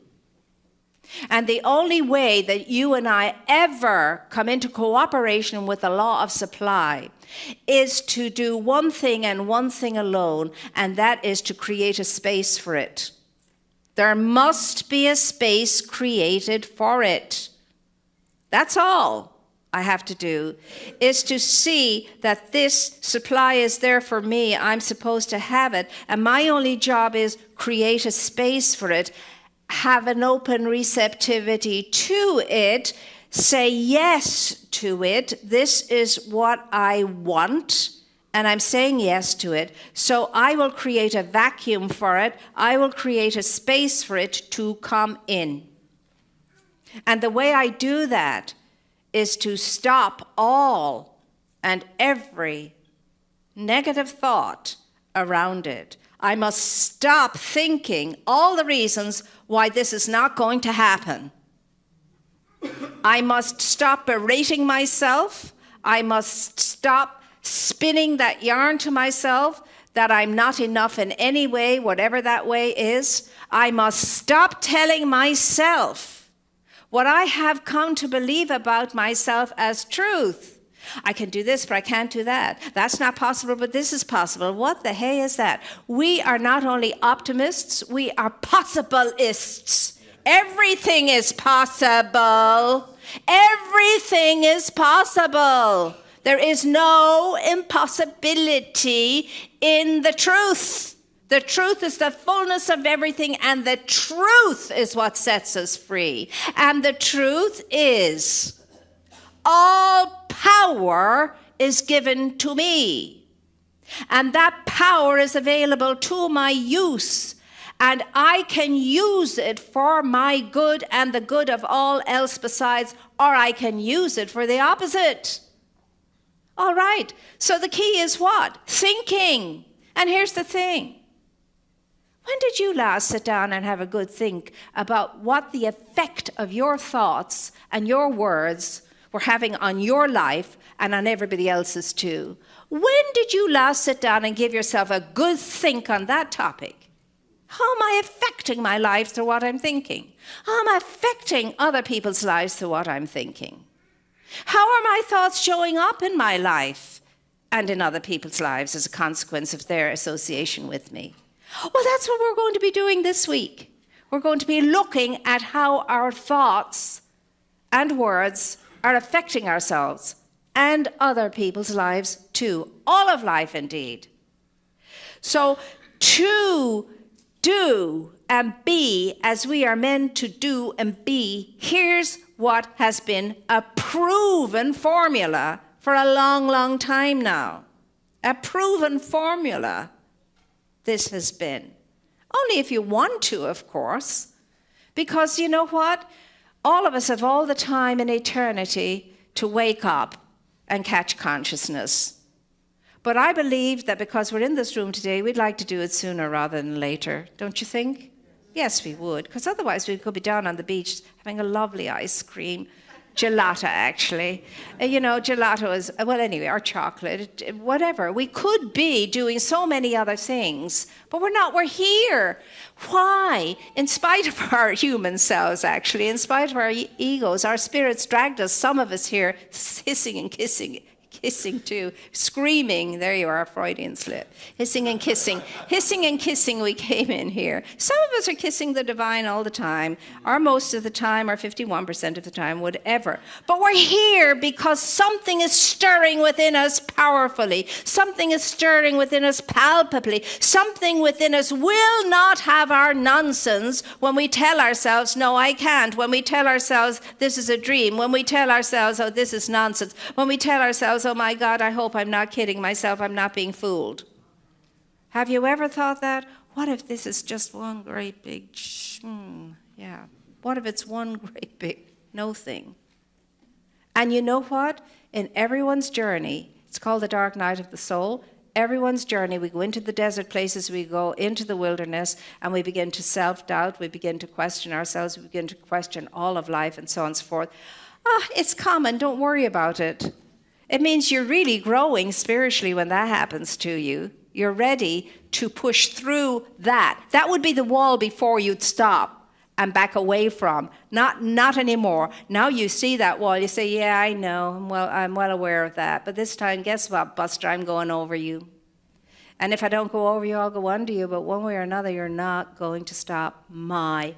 And the only way that you and I ever come into cooperation with the law of supply is to do one thing and one thing alone, and that is to create a space for it. There must be a space created for it. That's all I have to do, is to see that this supply is there for me. I'm supposed to have it. And my only job is create a space for it, have an open receptivity to it, say yes to it. This is what I want, and I'm saying yes to it. So I will create a vacuum for it. I will create a space for it to come in. And the way I do that is to stop all and every negative thought around it. I must stop thinking all the reasons why this is not going to happen. I must stop berating myself. I must stop spinning that yarn to myself that I'm not enough in any way, whatever that way is. I must stop telling myself what I have come to believe about myself as truth. I can do this, but I can't do that. That's not possible, but this is possible. What the hey is that? We are not only optimists, we are possibilists. Everything is possible. Everything is possible. There is no impossibility in the truth. The truth is the fullness of everything, and the truth is what sets us free. And the truth is, all power is given to me. And that power is available to my use. And I can use it for my good and the good of all else besides, or I can use it for the opposite. All right. So the key is what? Thinking. And here's the thing. When did you last sit down and have a good think about what the effect of your thoughts and your words were having on your life and on everybody else's too? When did you last sit down and give yourself a good think on that topic? How am I affecting my life through what I'm thinking? How am I affecting other people's lives through what I'm thinking? How are my thoughts showing up in my life and in other people's lives as a consequence of their association with me? Well, that's what we're going to be doing this week. We're going to be looking at how our thoughts and words are affecting ourselves and other people's lives too. All of life, indeed. So to do and be as we are meant to do and be, here's what has been a proven formula for a long, long time now. A proven formula. This has been. Only if you want to, of course. Because you know what? All of us have all the time in eternity to wake up and catch consciousness. But I believe that because we're in this room today, we'd like to do it sooner rather than later. Don't you think? Yes, we would. Because otherwise we could be down on the beach having a lovely ice cream. Gelato, actually. Gelato is, well, anyway, or chocolate, whatever. We could be doing so many other things, but we're not. We're here. Why? In spite of our human selves, actually, in spite of our egos, our spirits dragged us, some of us here, hissing and kissing too, screaming. There you are, a Freudian slip. Hissing and kissing we came in here. Some of us are kissing the divine all the time, or most of the time, or 51% of the time, whatever. But we're here because something is stirring within us powerfully. Something is stirring within us palpably. Something within us will not have our nonsense when we tell ourselves, no, I can't. When we tell ourselves, this is a dream. When we tell ourselves, oh, this is nonsense. When we tell ourselves, oh my God, I hope I'm not kidding myself, I'm not being fooled. Have you ever thought that? What if this is just one great big, yeah. What if it's one great big no thing? And you know what? In everyone's journey, it's called the dark night of the soul. Everyone's journey, we go into the desert places, we go into the wilderness, and we begin to self-doubt, we begin to question ourselves, we begin to question all of life, and so on and so forth. It's common, don't worry about it. It means you're really growing spiritually when that happens to you. You're ready to push through that. That would be the wall before you'd stop and back away from. Not anymore. Now you see that wall, you say, yeah, I know, I'm well aware of that. But this time, guess what, Buster, I'm going over you. And if I don't go over you, I'll go under you. But one way or another, you're not going to stop my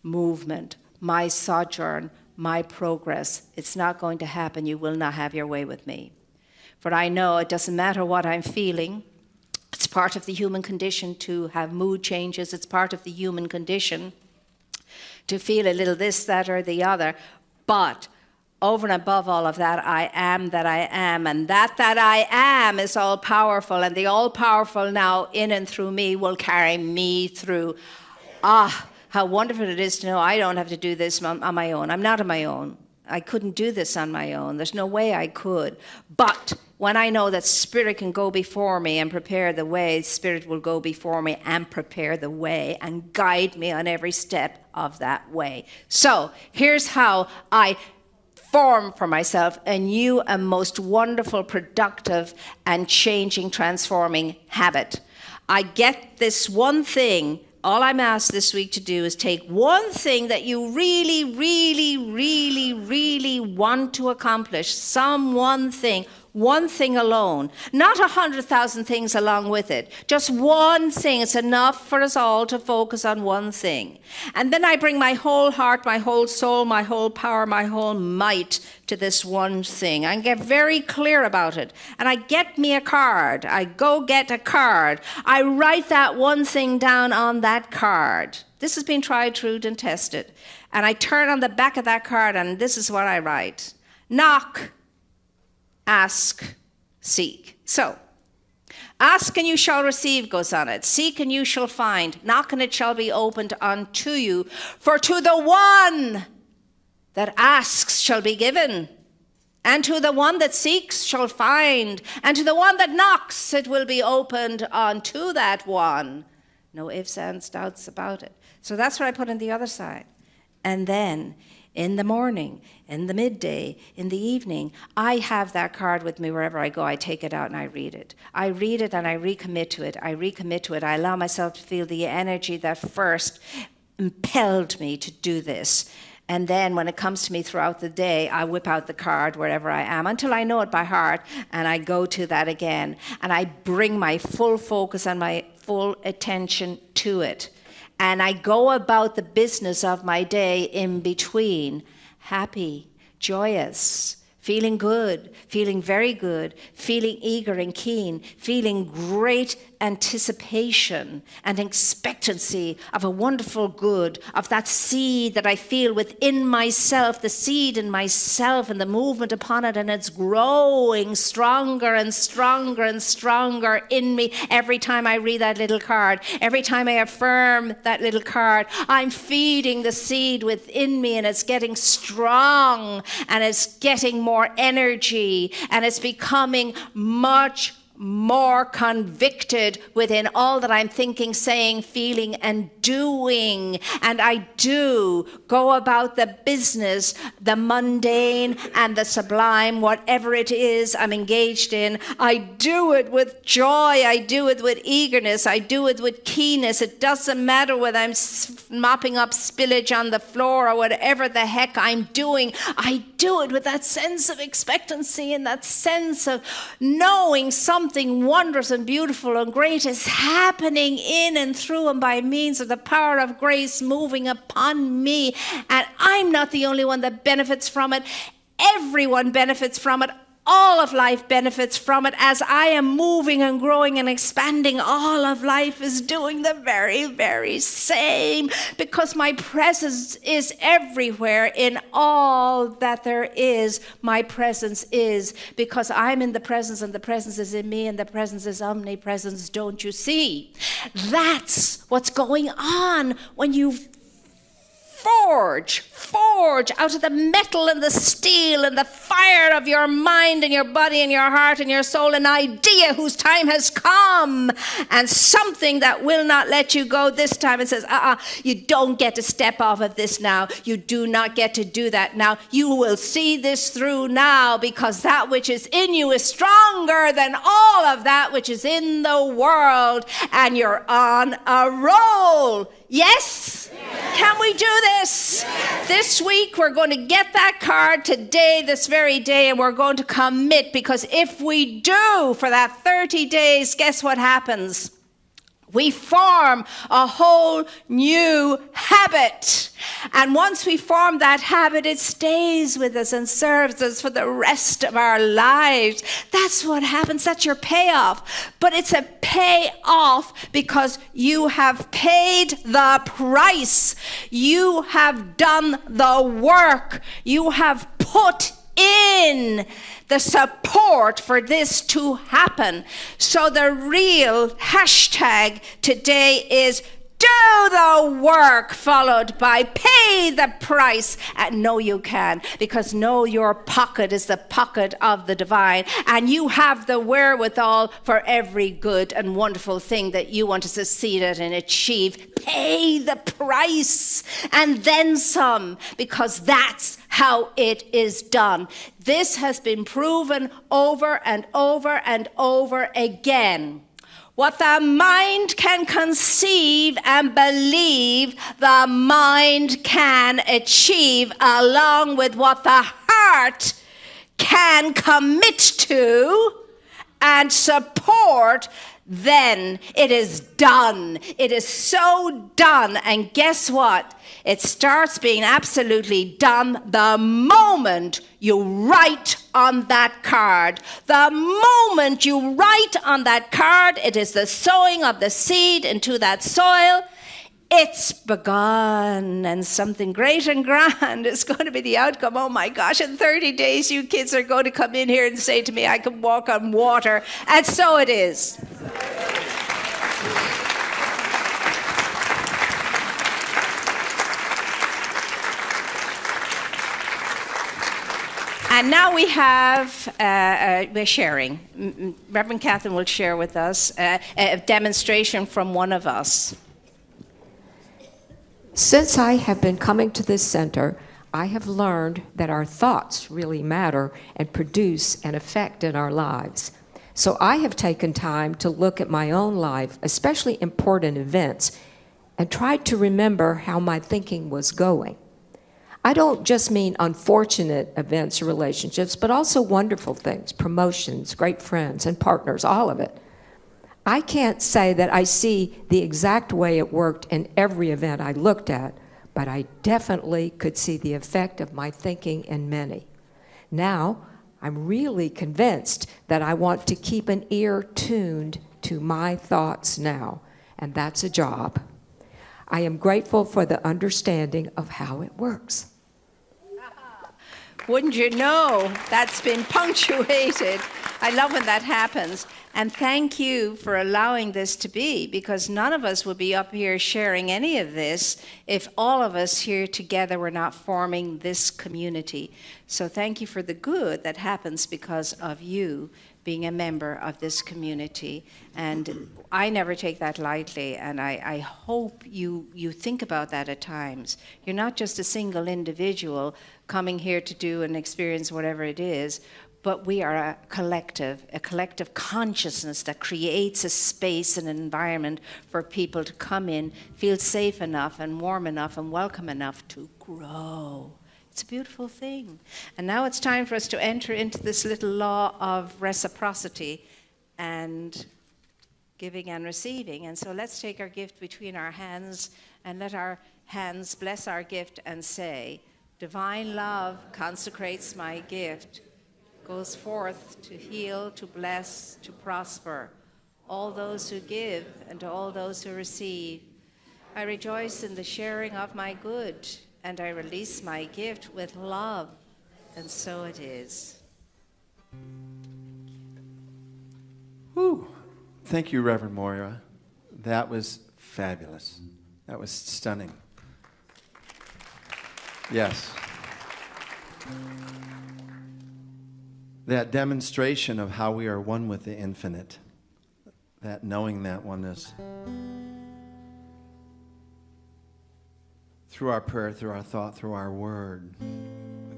movement, my sojourn, my progress. It's not going to happen. You will not have your way with me. For I know it doesn't matter what I'm feeling. It's part of the human condition to have mood changes. It's part of the human condition to feel a little this, that, or the other. But over and above all of that, I am that I am. And that I am is all-powerful. And the all-powerful now in and through me will carry me through. How wonderful it is to know I don't have to do this on my own. I'm not on my own. I couldn't do this on my own. There's no way I could. But when I know that Spirit can go before me and prepare the way, Spirit will go before me and prepare the way and guide me on every step of that way. So here's how I form for myself a new and most wonderful, productive, and changing, transforming habit. I get this one thing. All I'm asked this week to do is take one thing that you really, really, really, really want to accomplish, some one thing alone, not 100,000 things along with it, just one thing. It's enough for us all to focus on one thing. And then I bring my whole heart, my whole soul, my whole power, my whole might to this one thing. I get very clear about it. And I get me a card. I go get a card. I write that one thing down on that card. This has been tried, true, and tested. And I turn on the back of that card, and this is what I write. Knock. Ask, seek. So, ask and you shall receive goes on it. Seek and you shall find. Knock and it shall be opened unto you. For to the one that asks shall be given. And to the one that seeks shall find. And to the one that knocks it will be opened unto that one. No ifs, ands, doubts about it. So that's what I put on the other side. And then in the morning, in the midday, in the evening, I have that card with me wherever I go. I take it out and I read it. I read it and I recommit to it. I recommit to it. I allow myself to feel the energy that first impelled me to do this. And then when it comes to me throughout the day, I whip out the card wherever I am until I know it by heart, and I go to that again. And I bring my full focus and my full attention to it. And I go about the business of my day in between, happy, joyous, feeling good, feeling very good, feeling eager and keen, feeling great anticipation and expectancy of a wonderful good, of that seed that I feel within myself, the seed in myself and the movement upon it, and it's growing stronger and stronger and stronger in me every time I read that little card. Every time I affirm that little card, I'm feeding the seed within me, and it's getting strong, and it's getting more energy, and it's becoming much more convicted within all that I'm thinking, saying, feeling, and doing. And I do go about the business, the mundane and the sublime, whatever it is I'm engaged in. I do it with joy. I do it with eagerness. I do it with keenness. It doesn't matter whether I'm mopping up spillage on the floor or whatever the heck I'm doing. I do it with that sense of expectancy and that sense of knowing something wondrous and beautiful and great is happening in and through and by means of the power of grace moving upon me. And I'm not the only one that benefits from it. Everyone benefits from it. all of life benefits from it. As I am moving and growing and expanding, all of life is doing the very, very same, because my presence is everywhere in all that there is. My presence is, because I'm in the presence and the presence is in me and the presence is omnipresence. Don't you see? That's what's going on when you forge out of the metal and the steel and the fire of your mind and your body and your heart and your soul an idea whose time has come, and something that will not let you go this time. It says, you don't get to step off of this now. You do not get to do that now. You will see this through now, because that which is in you is stronger than all of that which is in the world, and you're on a roll. Yes? Can we do this? This week we're going to get that card today, this very day, and we're going to commit, because if we do for that 30 days, guess what happens? We form a whole new habit. And once we form that habit, it stays with us and serves us for the rest of our lives. That's what happens. That's your payoff. But it's a payoff because you have paid the price. You have done the work. You have put in the support for this to happen. So the real hashtag today is do the work, followed by pay the price. And know you can, because know your pocket is the pocket of the divine, and you have the wherewithal for every good and wonderful thing that you want to succeed at and achieve. Pay the price and then some, because that's how it is done. This has been proven over and over and over again. What the mind can conceive and believe, the mind can achieve, along with what the heart can commit to and support. Then it is done. It is so done. And guess what? It starts being absolutely done the moment you write on that card. The moment you write on that card, it is the sowing of the seed into that soil. It's begun, and something great and grand is going to be the outcome. Oh my gosh, in 30 days, you kids are going to come in here and say to me, I can walk on water. And so it is. And now we have, we're sharing. Reverend Catherine will share with us a demonstration from one of us. Since I have been coming to this center, I have learned that our thoughts really matter and produce an effect in our lives. So I have taken time to look at my own life, especially important events, and tried to remember how my thinking was going. I don't just mean unfortunate events or relationships, but also wonderful things, promotions, great friends, and partners, all of it. I can't say that I see the exact way it worked in every event I looked at, but I definitely could see the effect of my thinking in many. Now, I'm really convinced that I want to keep an ear tuned to my thoughts now, and that's a job. I am grateful for the understanding of how it works. Wouldn't you know, that's been punctuated. I love when that happens. And thank you for allowing this to be, because none of us would be up here sharing any of this if all of us here together were not forming this community. So thank you for the good that happens because of you being a member of this community. And I never take that lightly, and I hope you think about that at times. You're not just a single individual coming here to do and experience whatever it is, but we are a collective consciousness that creates a space and an environment for people to come in, feel safe enough and warm enough and welcome enough to grow. It's a beautiful thing. And now it's time for us to enter into this little law of reciprocity and giving and receiving. And so let's take our gift between our hands and let our hands bless our gift and say, divine love consecrates my gift. goes forth to heal, to bless, to prosper all those who give and all those who receive. I rejoice in the sharing of my good, and I release my gift with love, and so it is. Whew. Thank you, Reverend Moira. That was fabulous. That was stunning. Yes. That demonstration of how we are one with the infinite, that knowing that oneness. Through our prayer, through our thought, through our word.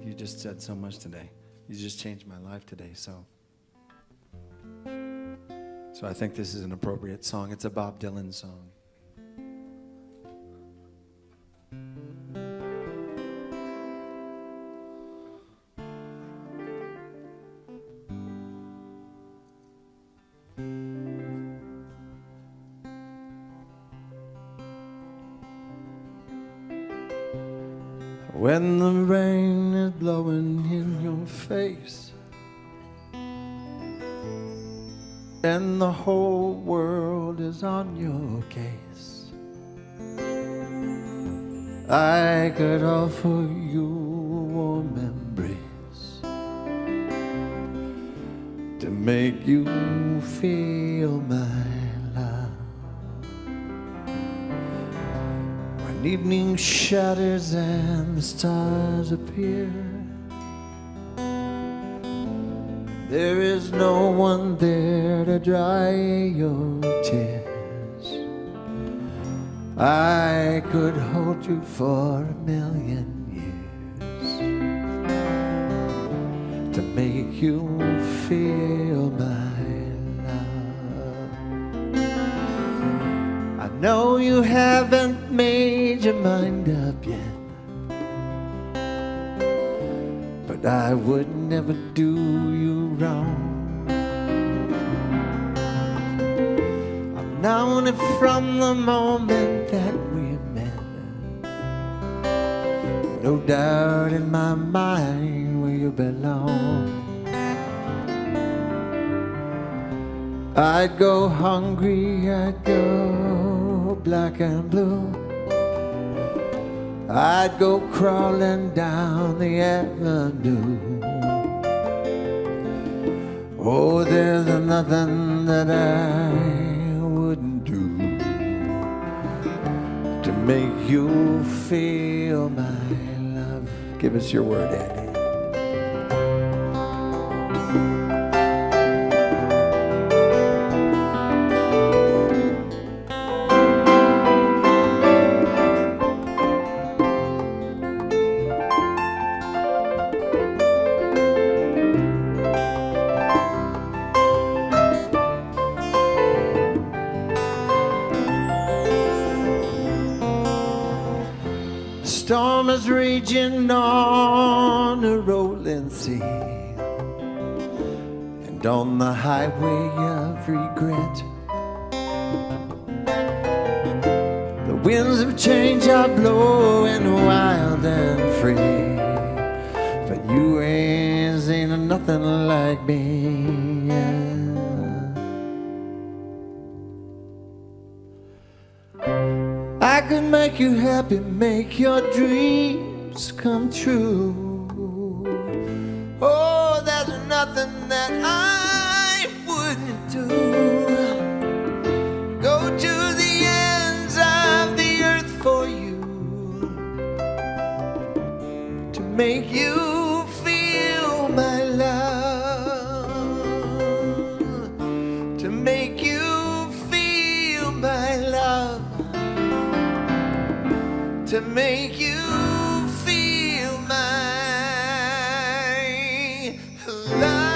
You just said so much today. You just changed my life today, so I think this is an appropriate song. It's a Bob Dylan song. When the rain is blowing in your face and the whole world is on your case, I could offer you a warm embrace to make you feel my love. When evening shatters and the stars appear, there is no one there to dry your tears. I could hold you for 1,000,000 years to make you feel my love. I know you haven't made your mind up yet, but I would never do you wrong. I've known it from the moment that we met. No doubt in my mind where you belong. I'd go hungry, I'd go black and blue, I'd go crawling down the avenue. Oh, there's nothing that I wouldn't do to make you feel my love. Give us your word, Andy. Storm is raging on a rolling sea, and on the highway of regret, the winds of change are blowing wild and free. But you ain't nothing like me. I could make you happy, make your dreams come true. Oh, there's nothing that I wouldn't do. Go to the ends of the earth for you, to make you feel my love, to make you feel my love, to make you feel my love.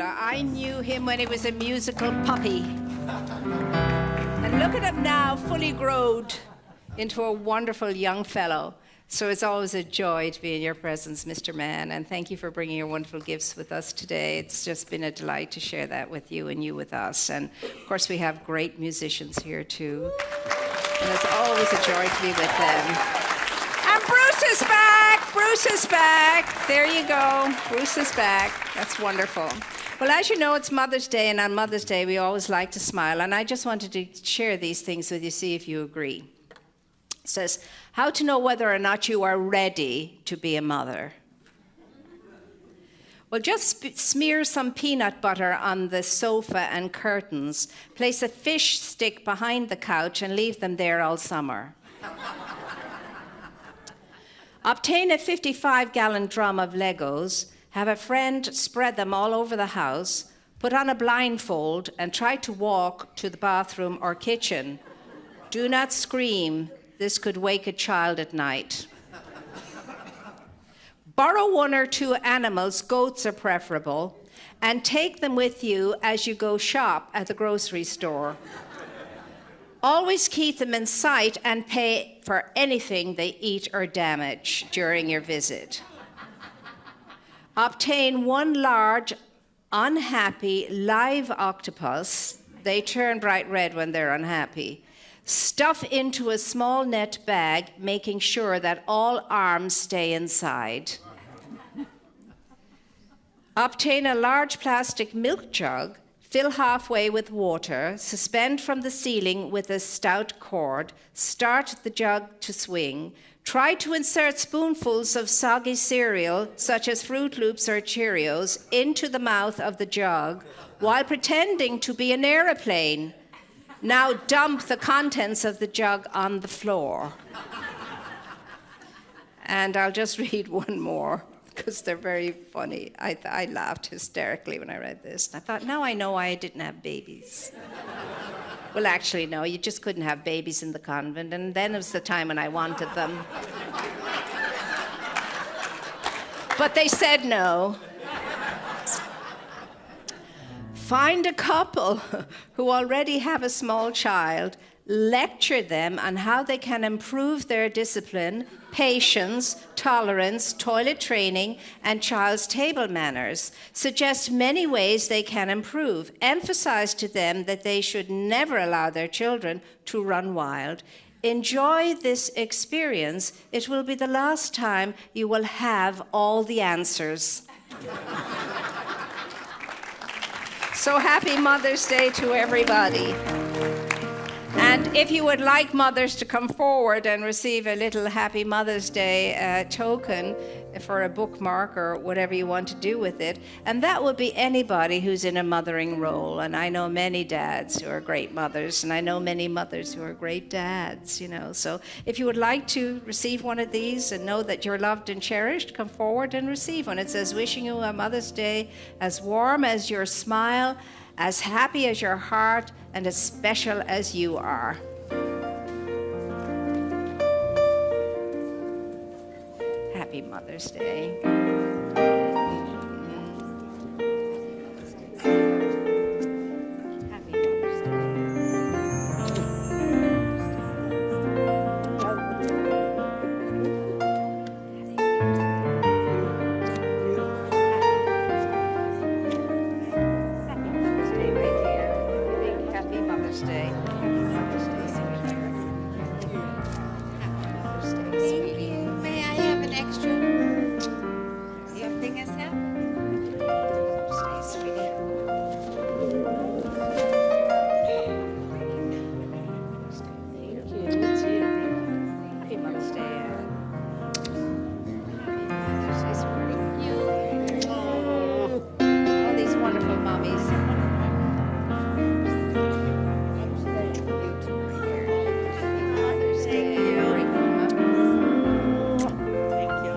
Moira. I knew him when he was a musical puppy. And look at him now, fully growed into a wonderful young fellow. So it's always a joy to be in your presence, Mr. Mann, and thank you for bringing your wonderful gifts with us today. It's just been a delight to share that with you and you with us. And of course, we have great musicians here too. And it's always a joy to be with them. And Bruce is back! Bruce is back! There you go. Bruce is back. That's wonderful. Well, as you know, it's Mother's Day, and on Mother's Day, we always like to smile. And I just wanted to share these things with you, see if you agree. It says, how to know whether or not you are ready to be a mother. Well, just smear some peanut butter on the sofa and curtains, place a fish stick behind the couch, and leave them there all summer. Obtain a 55-gallon drum of Legos, have a friend spread them all over the house, put on a blindfold, and try to walk to the bathroom or kitchen. Do not scream. This could wake a child at night. Borrow one or two animals, goats are preferable, and take them with you as you go shop at the grocery store. Always keep them in sight and pay for anything they eat or damage during your visit. Obtain one large, unhappy, live octopus. They turn bright red when they're unhappy. Stuff into a small net bag, making sure that all arms stay inside. Obtain a large plastic milk jug, fill halfway with water, suspend from the ceiling with a stout cord, start the jug to swing, try to insert spoonfuls of soggy cereal, such as Fruit Loops or Cheerios, into the mouth of the jug while pretending to be an aeroplane. Now dump the contents of the jug on the floor. And I'll just read one more, because they're very funny. I laughed hysterically when I read this. I thought, now I know why I didn't have babies. Well, actually, no, you just couldn't have babies in the convent, and then it was the time when I wanted them. But they said no. Find a couple who already have a small child, lecture them on how they can improve their discipline, patience, tolerance, toilet training, and child's table manners. Suggest many ways they can improve. Emphasize to them that they should never allow their children to run wild. Enjoy this experience. It will be the last time you will have all the answers. So happy Mother's Day to everybody. And if you would like mothers to come forward and receive a little Happy Mother's Day token for a bookmark or whatever you want to do with it, and that would be anybody who's in a mothering role. And I know many dads who are great mothers, and I know many mothers who are great dads, you know. So if you would like to receive one of these and know that you're loved and cherished, come forward and receive one. It says, wishing you a Mother's Day as warm as your smile, as happy as your heart, and as special as you are. Happy Mother's Day. Happy Mother's Day right here. Big Happy Mother's Day. Happy Mother's Day, sweetheart. Happy Mother's Day, sweetie. May I have an extra? Something is happening. Stay, sweetie. Happy Mother's Day. Happy Mother's Day, sweetie. All these wonderful mommies. Happy Mother's Day. Thank you.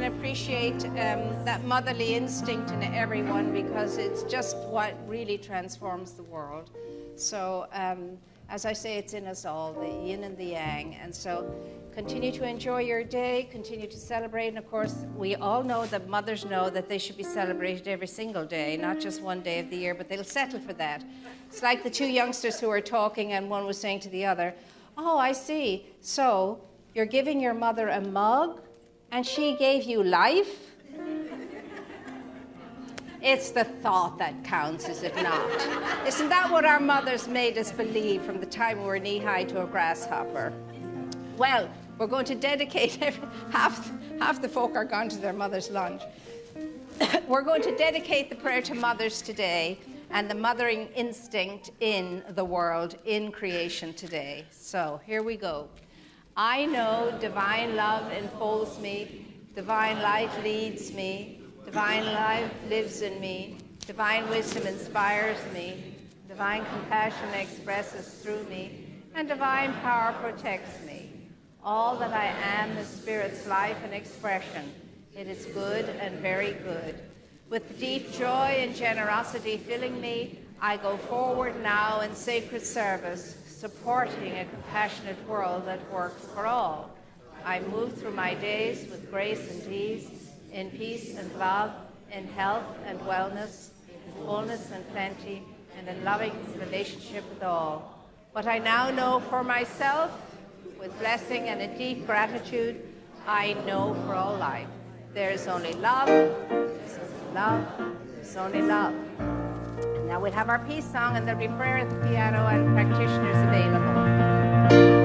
and appreciate that motherly instinct in everyone, because it's just what really transforms the world. So, as I say, it's in us all, the yin and the yang. And so continue to enjoy your day, continue to celebrate. And of course, we all know that mothers know that they should be celebrated every single day, not just one day of the year, but they'll settle for that. It's like the two youngsters who were talking, and one was saying to the other, "Oh, I see. So you're giving your mother a mug, and she gave you life?" It's the thought that counts, is it not? Isn't that what our mothers made us believe from the time we were knee-high to a grasshopper? Well, we're going to dedicate, half the folk are gone to their mother's lunch. We're going to dedicate the prayer to mothers today and the mothering instinct in the world, in creation today. So here we go. I know divine love enfolds me, divine light leads me, divine life lives in me, divine wisdom inspires me, divine compassion expresses through me, and divine power protects me. All that I am is Spirit's life and expression. It is good and very good. With deep joy and generosity filling me, I go forward now in sacred service, supporting a compassionate world that works for all. I move through my days with grace and ease, in peace and love, in health and wellness, in fullness and plenty, and in loving relationship with all. What I now know for myself, with blessing and a deep gratitude, I know for all life. There is only love, there's only love, there's only love. And now we'll have our peace song, and there'll be prayer at the piano and practitioners available.